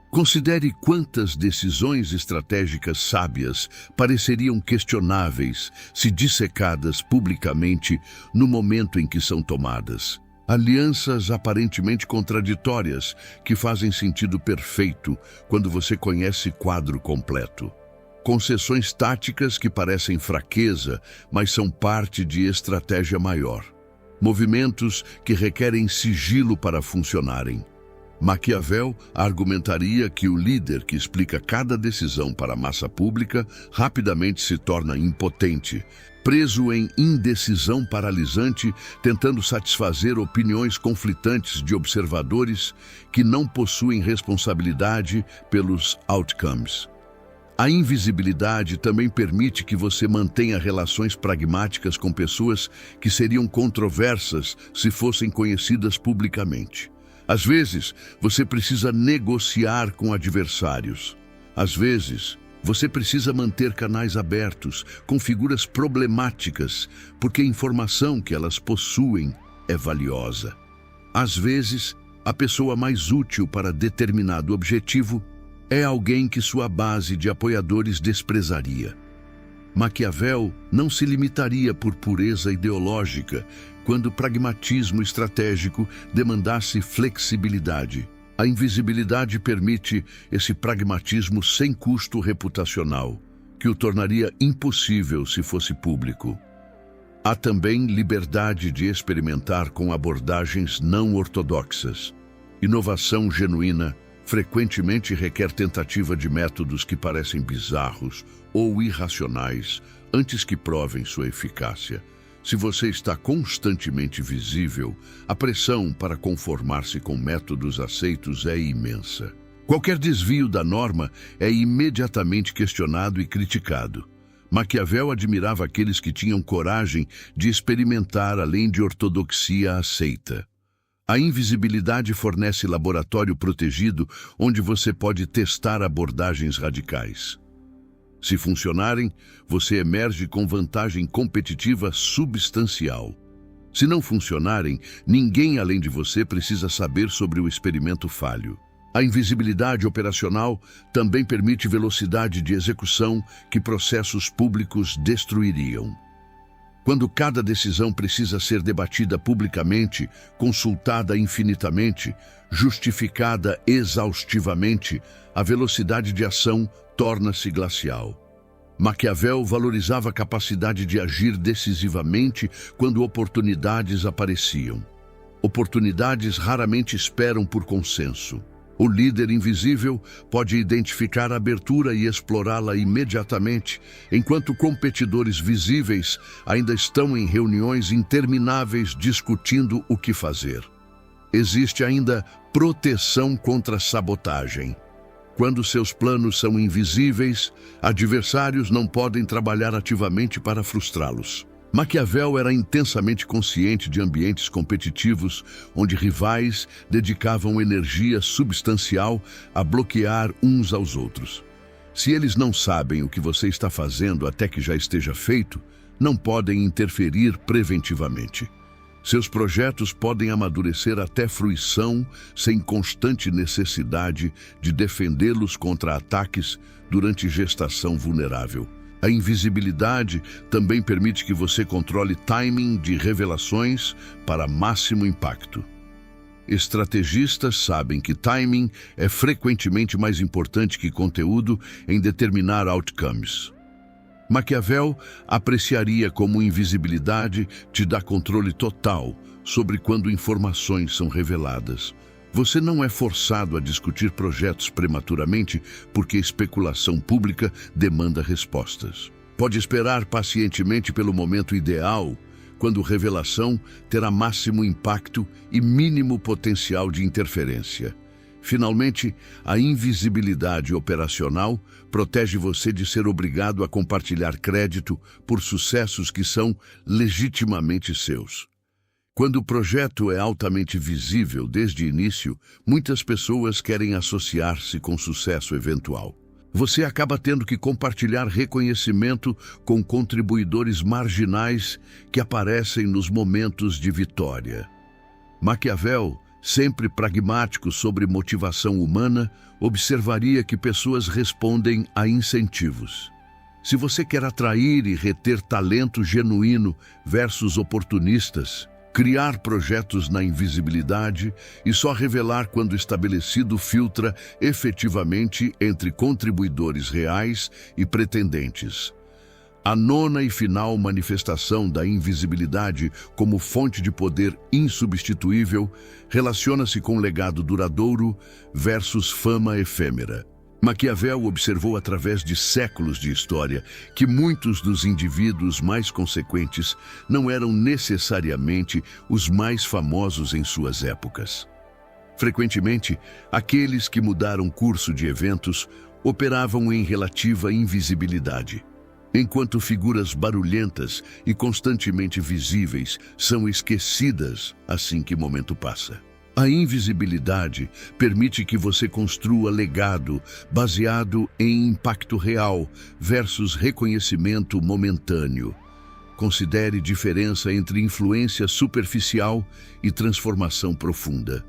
Considere quantas decisões estratégicas sábias pareceriam questionáveis se dissecadas publicamente no momento em que são tomadas. Alianças aparentemente contraditórias que fazem sentido perfeito quando você conhece o quadro completo. Concessões táticas que parecem fraqueza, mas são parte de estratégia maior. Movimentos que requerem sigilo para funcionarem. Maquiavel argumentaria que o líder que explica cada decisão para a massa pública rapidamente se torna impotente, preso em indecisão paralisante, tentando satisfazer opiniões conflitantes de observadores que não possuem responsabilidade pelos outcomes. A invisibilidade também permite que você mantenha relações pragmáticas com pessoas que seriam controversas se fossem conhecidas publicamente. Às vezes, você precisa negociar com adversários. Às vezes, você precisa manter canais abertos com figuras problemáticas, porque a informação que elas possuem é valiosa. Às vezes, a pessoa mais útil para determinado objetivo é alguém que sua base de apoiadores desprezaria. Maquiavel não se limitaria por pureza ideológica quando o pragmatismo estratégico demandasse flexibilidade. A invisibilidade permite esse pragmatismo sem custo reputacional, que o tornaria impossível se fosse público. Há também liberdade de experimentar com abordagens não ortodoxas. Inovação genuína frequentemente requer tentativa de métodos que parecem bizarros ou irracionais antes que provem sua eficácia. Se você está constantemente visível, a pressão para conformar-se com métodos aceitos é imensa. Qualquer desvio da norma é imediatamente questionado e criticado. Maquiavel admirava aqueles que tinham coragem de experimentar além de ortodoxia aceita. A invisibilidade fornece laboratório protegido onde você pode testar abordagens radicais. Se funcionarem, você emerge com vantagem competitiva substancial. Se não funcionarem, ninguém além de você precisa saber sobre o experimento falho. A invisibilidade operacional também permite velocidade de execução que processos públicos destruiriam. Quando cada decisão precisa ser debatida publicamente, consultada infinitamente, justificada exaustivamente, a velocidade de ação torna-se glacial. Maquiavel valorizava a capacidade de agir decisivamente quando oportunidades apareciam. Oportunidades raramente esperam por consenso. O líder invisível pode identificar a abertura e explorá-la imediatamente, enquanto competidores visíveis ainda estão em reuniões intermináveis discutindo o que fazer. Existe ainda proteção contra sabotagem. Quando seus planos são invisíveis, adversários não podem trabalhar ativamente para frustrá-los. Maquiavel era intensamente consciente de ambientes competitivos onde rivais dedicavam energia substancial a bloquear uns aos outros. Se eles não sabem o que você está fazendo até que já esteja feito, não podem interferir preventivamente. Seus projetos podem amadurecer até fruição sem constante necessidade de defendê-los contra ataques durante gestação vulnerável. A invisibilidade também permite que você controle timing de revelações para máximo impacto. Estrategistas sabem que timing é frequentemente mais importante que conteúdo em determinar outcomes. Maquiavel apreciaria como invisibilidade te dá controle total sobre quando informações são reveladas. Você não é forçado a discutir projetos prematuramente porque especulação pública demanda respostas. Pode esperar pacientemente pelo momento ideal, quando revelação terá máximo impacto e mínimo potencial de interferência. Finalmente, a invisibilidade operacional protege você de ser obrigado a compartilhar crédito por sucessos que são legitimamente seus. Quando o projeto é altamente visível desde o início, muitas pessoas querem associar-se com sucesso eventual. Você acaba tendo que compartilhar reconhecimento com contribuidores marginais que aparecem nos momentos de vitória. Maquiavel, sempre pragmático sobre motivação humana, observaria que pessoas respondem a incentivos. Se você quer atrair e reter talento genuíno versus oportunistas, criar projetos na invisibilidade e só revelar quando estabelecido filtra efetivamente entre contribuidores reais e pretendentes. A nona e final manifestação da invisibilidade como fonte de poder insubstituível relaciona-se com legado duradouro versus fama efêmera. Maquiavel observou através de séculos de história que muitos dos indivíduos mais consequentes não eram necessariamente os mais famosos em suas épocas. Frequentemente, aqueles que mudaram curso de eventos operavam em relativa invisibilidade, enquanto figuras barulhentas e constantemente visíveis são esquecidas assim que o momento passa. A invisibilidade permite que você construa legado baseado em impacto real versus reconhecimento momentâneo. Considere diferença entre influência superficial e transformação profunda.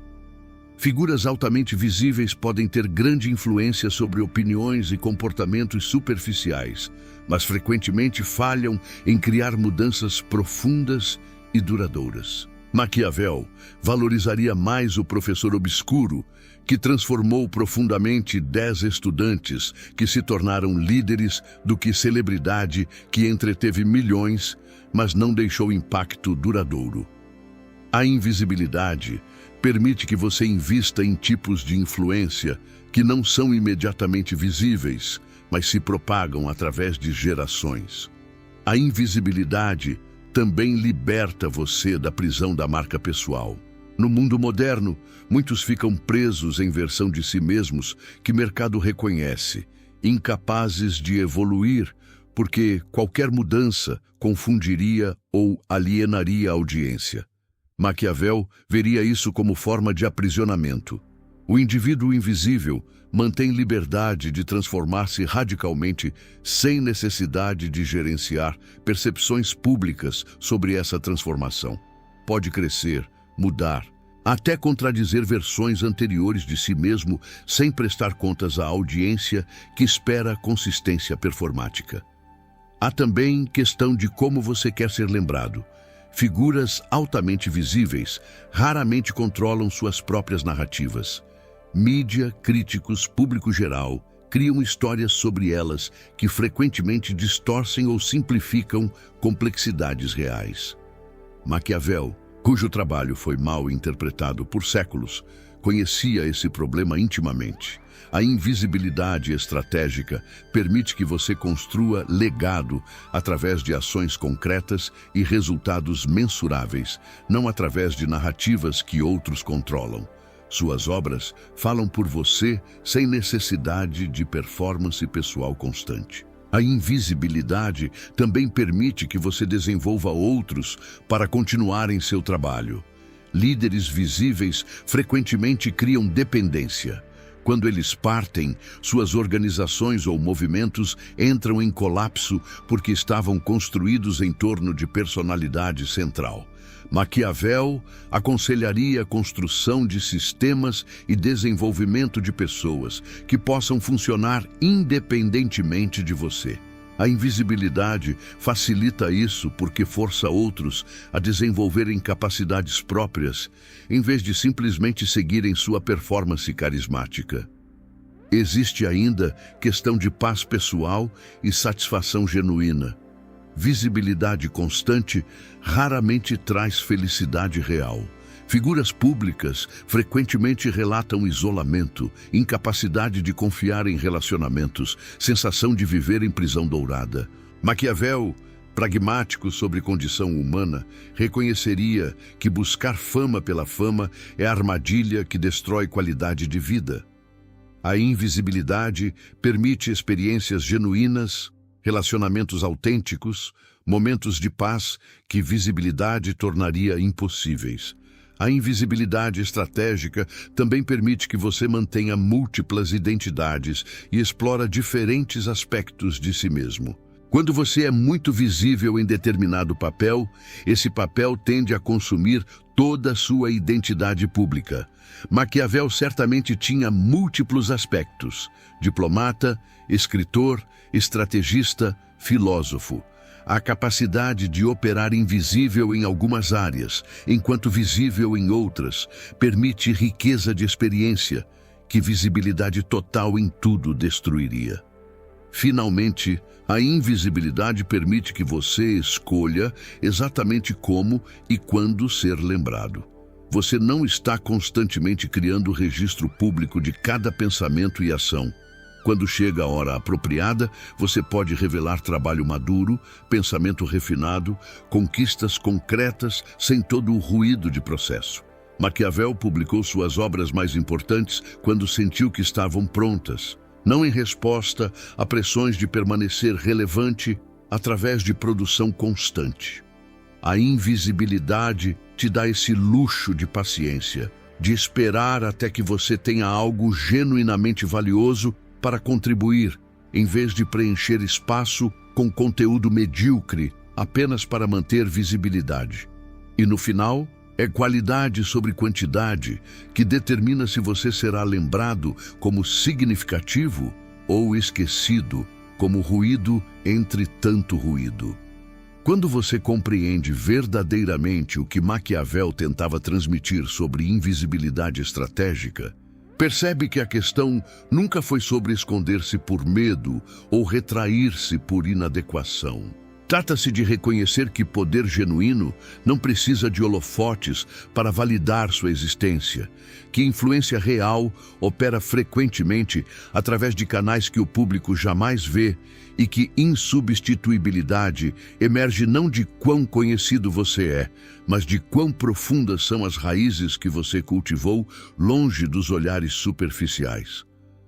Figuras altamente visíveis podem ter grande influência sobre opiniões e comportamentos superficiais, mas frequentemente falham em criar mudanças profundas e duradouras. Maquiavel valorizaria mais o professor obscuro, que transformou profundamente 10 estudantes que se tornaram líderes, do que celebridade que entreteve milhões, mas não deixou impacto duradouro. A invisibilidade permite que você invista em tipos de influência que não são imediatamente visíveis, mas se propagam através de gerações. A invisibilidade também liberta você da prisão da marca pessoal. No mundo moderno, muitos ficam presos em versão de si mesmos que o mercado reconhece, incapazes de evoluir, porque qualquer mudança confundiria ou alienaria a audiência. Maquiavel veria isso como forma de aprisionamento. O indivíduo invisível mantém liberdade de transformar-se radicalmente sem necessidade de gerenciar percepções públicas sobre essa transformação. Pode crescer, mudar, até contradizer versões anteriores de si mesmo sem prestar contas à audiência que espera consistência performática. Há também questão de como você quer ser lembrado. Figuras altamente visíveis raramente controlam suas próprias narrativas. Mídia, críticos, público geral criam histórias sobre elas que frequentemente distorcem ou simplificam complexidades reais. Maquiavel, cujo trabalho foi mal interpretado por séculos, conhecia esse problema intimamente. A invisibilidade estratégica permite que você construa legado através de ações concretas e resultados mensuráveis, não através de narrativas que outros controlam. Suas obras falam por você sem necessidade de performance pessoal constante. A invisibilidade também permite que você desenvolva outros para continuarem seu trabalho. Líderes visíveis frequentemente criam dependência. Quando eles partem, suas organizações ou movimentos entram em colapso porque estavam construídos em torno de personalidade central. Maquiavel aconselharia a construção de sistemas e desenvolvimento de pessoas que possam funcionar independentemente de você. A invisibilidade facilita isso porque força outros a desenvolverem capacidades próprias, em vez de simplesmente seguirem sua performance carismática. Existe ainda questão de paz pessoal e satisfação genuína. Visibilidade constante raramente traz felicidade real. Figuras públicas frequentemente relatam isolamento, incapacidade de confiar em relacionamentos, sensação de viver em prisão dourada. Maquiavel, pragmático sobre condição humana, reconheceria que buscar fama pela fama é a armadilha que destrói qualidade de vida. A invisibilidade permite experiências genuínas, relacionamentos autênticos, momentos de paz que visibilidade tornaria impossíveis. A invisibilidade estratégica também permite que você mantenha múltiplas identidades e explora diferentes aspectos de si mesmo. Quando você é muito visível em determinado papel, esse papel tende a consumir toda a sua identidade pública. Maquiavel certamente tinha múltiplos aspectos: diplomata, escritor, estrategista, filósofo. A capacidade de operar invisível em algumas áreas, enquanto visível em outras, permite riqueza de experiência, que visibilidade total em tudo destruiria. Finalmente, a invisibilidade permite que você escolha exatamente como e quando ser lembrado. Você não está constantemente criando registro público de cada pensamento e ação. Quando chega a hora apropriada, você pode revelar trabalho maduro, pensamento refinado, conquistas concretas, sem todo o ruído de processo. Maquiavel publicou suas obras mais importantes quando sentiu que estavam prontas, não em resposta a pressões de permanecer relevante através de produção constante. A invisibilidade te dá esse luxo de paciência, de esperar até que você tenha algo genuinamente valioso para contribuir, em vez de preencher espaço com conteúdo medíocre apenas para manter visibilidade. E no final, É qualidade sobre quantidade que determina se você será lembrado como significativo ou esquecido como ruído entre tanto ruído. Quando você compreende verdadeiramente o que Maquiavel tentava transmitir sobre invisibilidade estratégica, percebe que a questão nunca foi sobre esconder-se por medo ou retrair-se por inadequação. Trata-se de reconhecer que poder genuíno não precisa de holofotes para validar sua existência, que influência real opera frequentemente através de canais que o público jamais vê e que insubstituibilidade emerge não de quão conhecido você é, mas de quão profundas são as raízes que você cultivou longe dos olhares superficiais.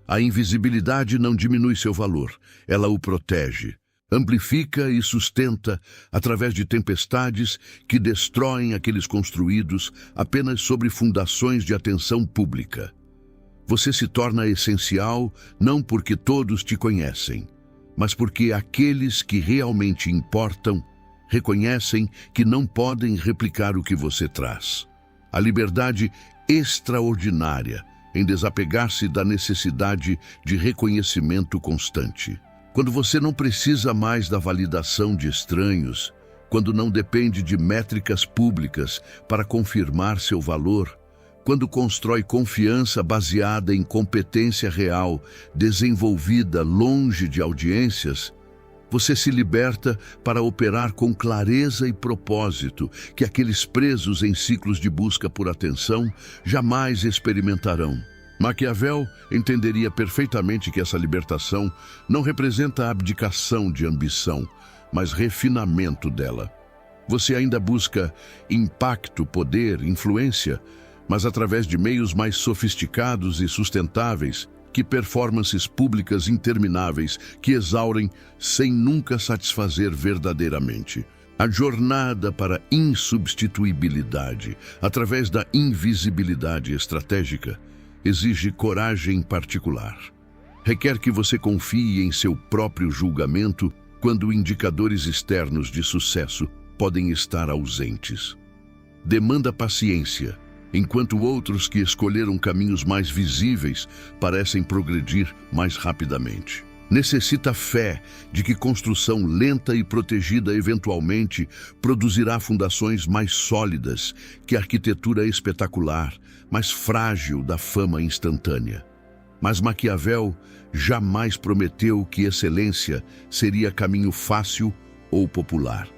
A invisibilidade não diminui seu valor, ela o protege. Amplifica e sustenta através de tempestades que destroem aqueles construídos apenas sobre fundações de atenção pública. Você se torna essencial não porque todos te conhecem, mas porque aqueles que realmente importam reconhecem que não podem replicar o que você traz. A liberdade extraordinária em desapegar-se da necessidade de reconhecimento constante. Quando você não precisa mais da validação de estranhos, quando não depende de métricas públicas para confirmar seu valor, quando constrói confiança baseada em competência real, desenvolvida longe de audiências, você se liberta para operar com clareza e propósito que aqueles presos em ciclos de busca por atenção jamais experimentarão. Maquiavel entenderia perfeitamente que essa libertação não representa a abdicação de ambição, mas refinamento dela. Você ainda busca impacto, poder, influência, mas através de meios mais sofisticados e sustentáveis que performances públicas intermináveis que exaurem sem nunca satisfazer verdadeiramente. A jornada para a insubstituibilidade, através da invisibilidade estratégica, exige coragem particular. Requer que você confie em seu próprio julgamento quando indicadores externos de sucesso podem estar ausentes. Demanda paciência, enquanto outros que escolheram caminhos mais visíveis parecem progredir mais rapidamente. Necessita fé de que construção lenta e protegida eventualmente produzirá fundações mais sólidas que a arquitetura espetacular, mais frágil da fama instantânea. Mas Maquiavel jamais prometeu que excelência seria caminho fácil ou popular.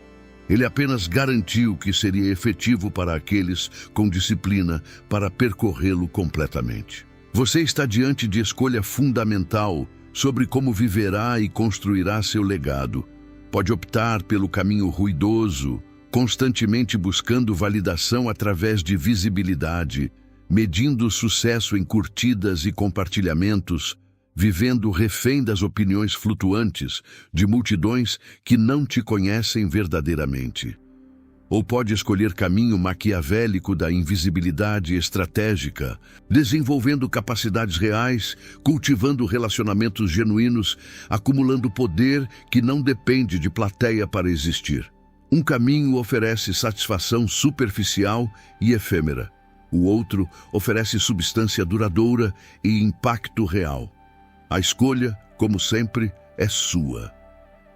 Ele apenas garantiu que seria efetivo para aqueles com disciplina para percorrê-lo completamente. Você está diante de escolha fundamental sobre como viverá e construirá seu legado. Pode optar pelo caminho ruidoso, constantemente buscando validação através de visibilidade, medindo sucesso em curtidas e compartilhamentos, vivendo refém das opiniões flutuantes de multidões que não te conhecem verdadeiramente. Ou pode escolher caminho maquiavélico da invisibilidade estratégica, desenvolvendo capacidades reais, cultivando relacionamentos genuínos, acumulando poder que não depende de plateia para existir. Um caminho oferece satisfação superficial e efêmera. O outro oferece substância duradoura e impacto real. A escolha, como sempre, é sua.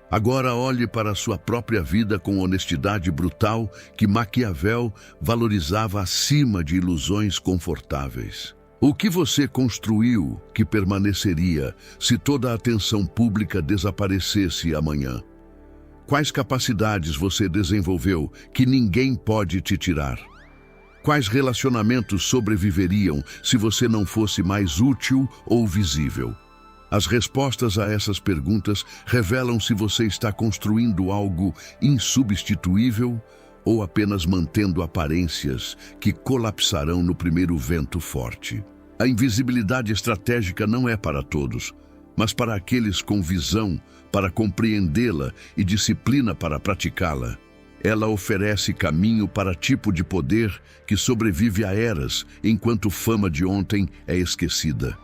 Agora olhe para a sua própria vida com honestidade brutal que Maquiavel valorizava acima de ilusões confortáveis. O que você construiu que permaneceria se toda a atenção pública desaparecesse amanhã? Quais capacidades você desenvolveu que ninguém pode te tirar? Quais relacionamentos sobreviveriam se você não fosse mais útil ou visível? As respostas a essas perguntas revelam se você está construindo algo insubstituível ou apenas mantendo aparências que colapsarão no primeiro vento forte. A invisibilidade estratégica não é para todos, mas para aqueles com visão para compreendê-la e disciplina para praticá-la. Ela oferece caminho para tipo de poder que sobrevive a eras, enquanto fama de ontem é esquecida.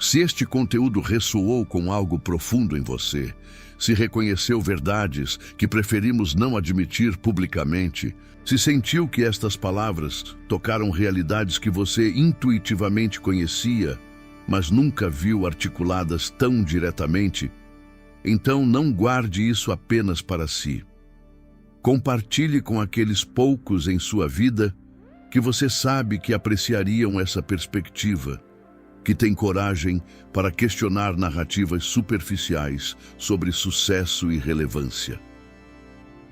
Se este conteúdo ressoou com algo profundo em você, se reconheceu verdades que preferimos não admitir publicamente, se sentiu que estas palavras tocaram realidades que você intuitivamente conhecia, mas nunca viu articuladas tão diretamente, então não guarde isso apenas para si. Compartilhe com aqueles poucos em sua vida que você sabe que apreciariam essa perspectiva, que têm coragem para questionar narrativas superficiais sobre sucesso e relevância.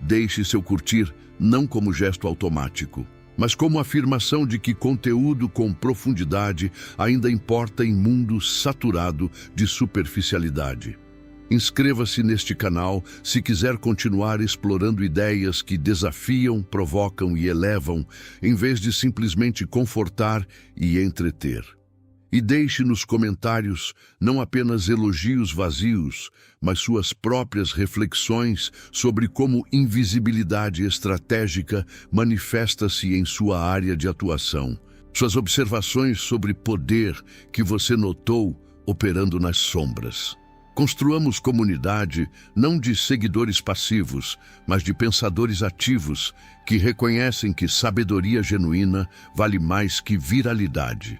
Deixe seu curtir não como gesto automático, mas como afirmação de que conteúdo com profundidade ainda importa em mundo saturado de superficialidade. Inscreva-se neste canal se quiser continuar explorando ideias que desafiam, provocam e elevam, em vez de simplesmente confortar e entreter. E deixe nos comentários não apenas elogios vazios, mas suas próprias reflexões sobre como invisibilidade estratégica manifesta-se em sua área de atuação. Suas observações sobre poder que você notou operando nas sombras. Construamos comunidade não de seguidores passivos, mas de pensadores ativos que reconhecem que sabedoria genuína vale mais que viralidade.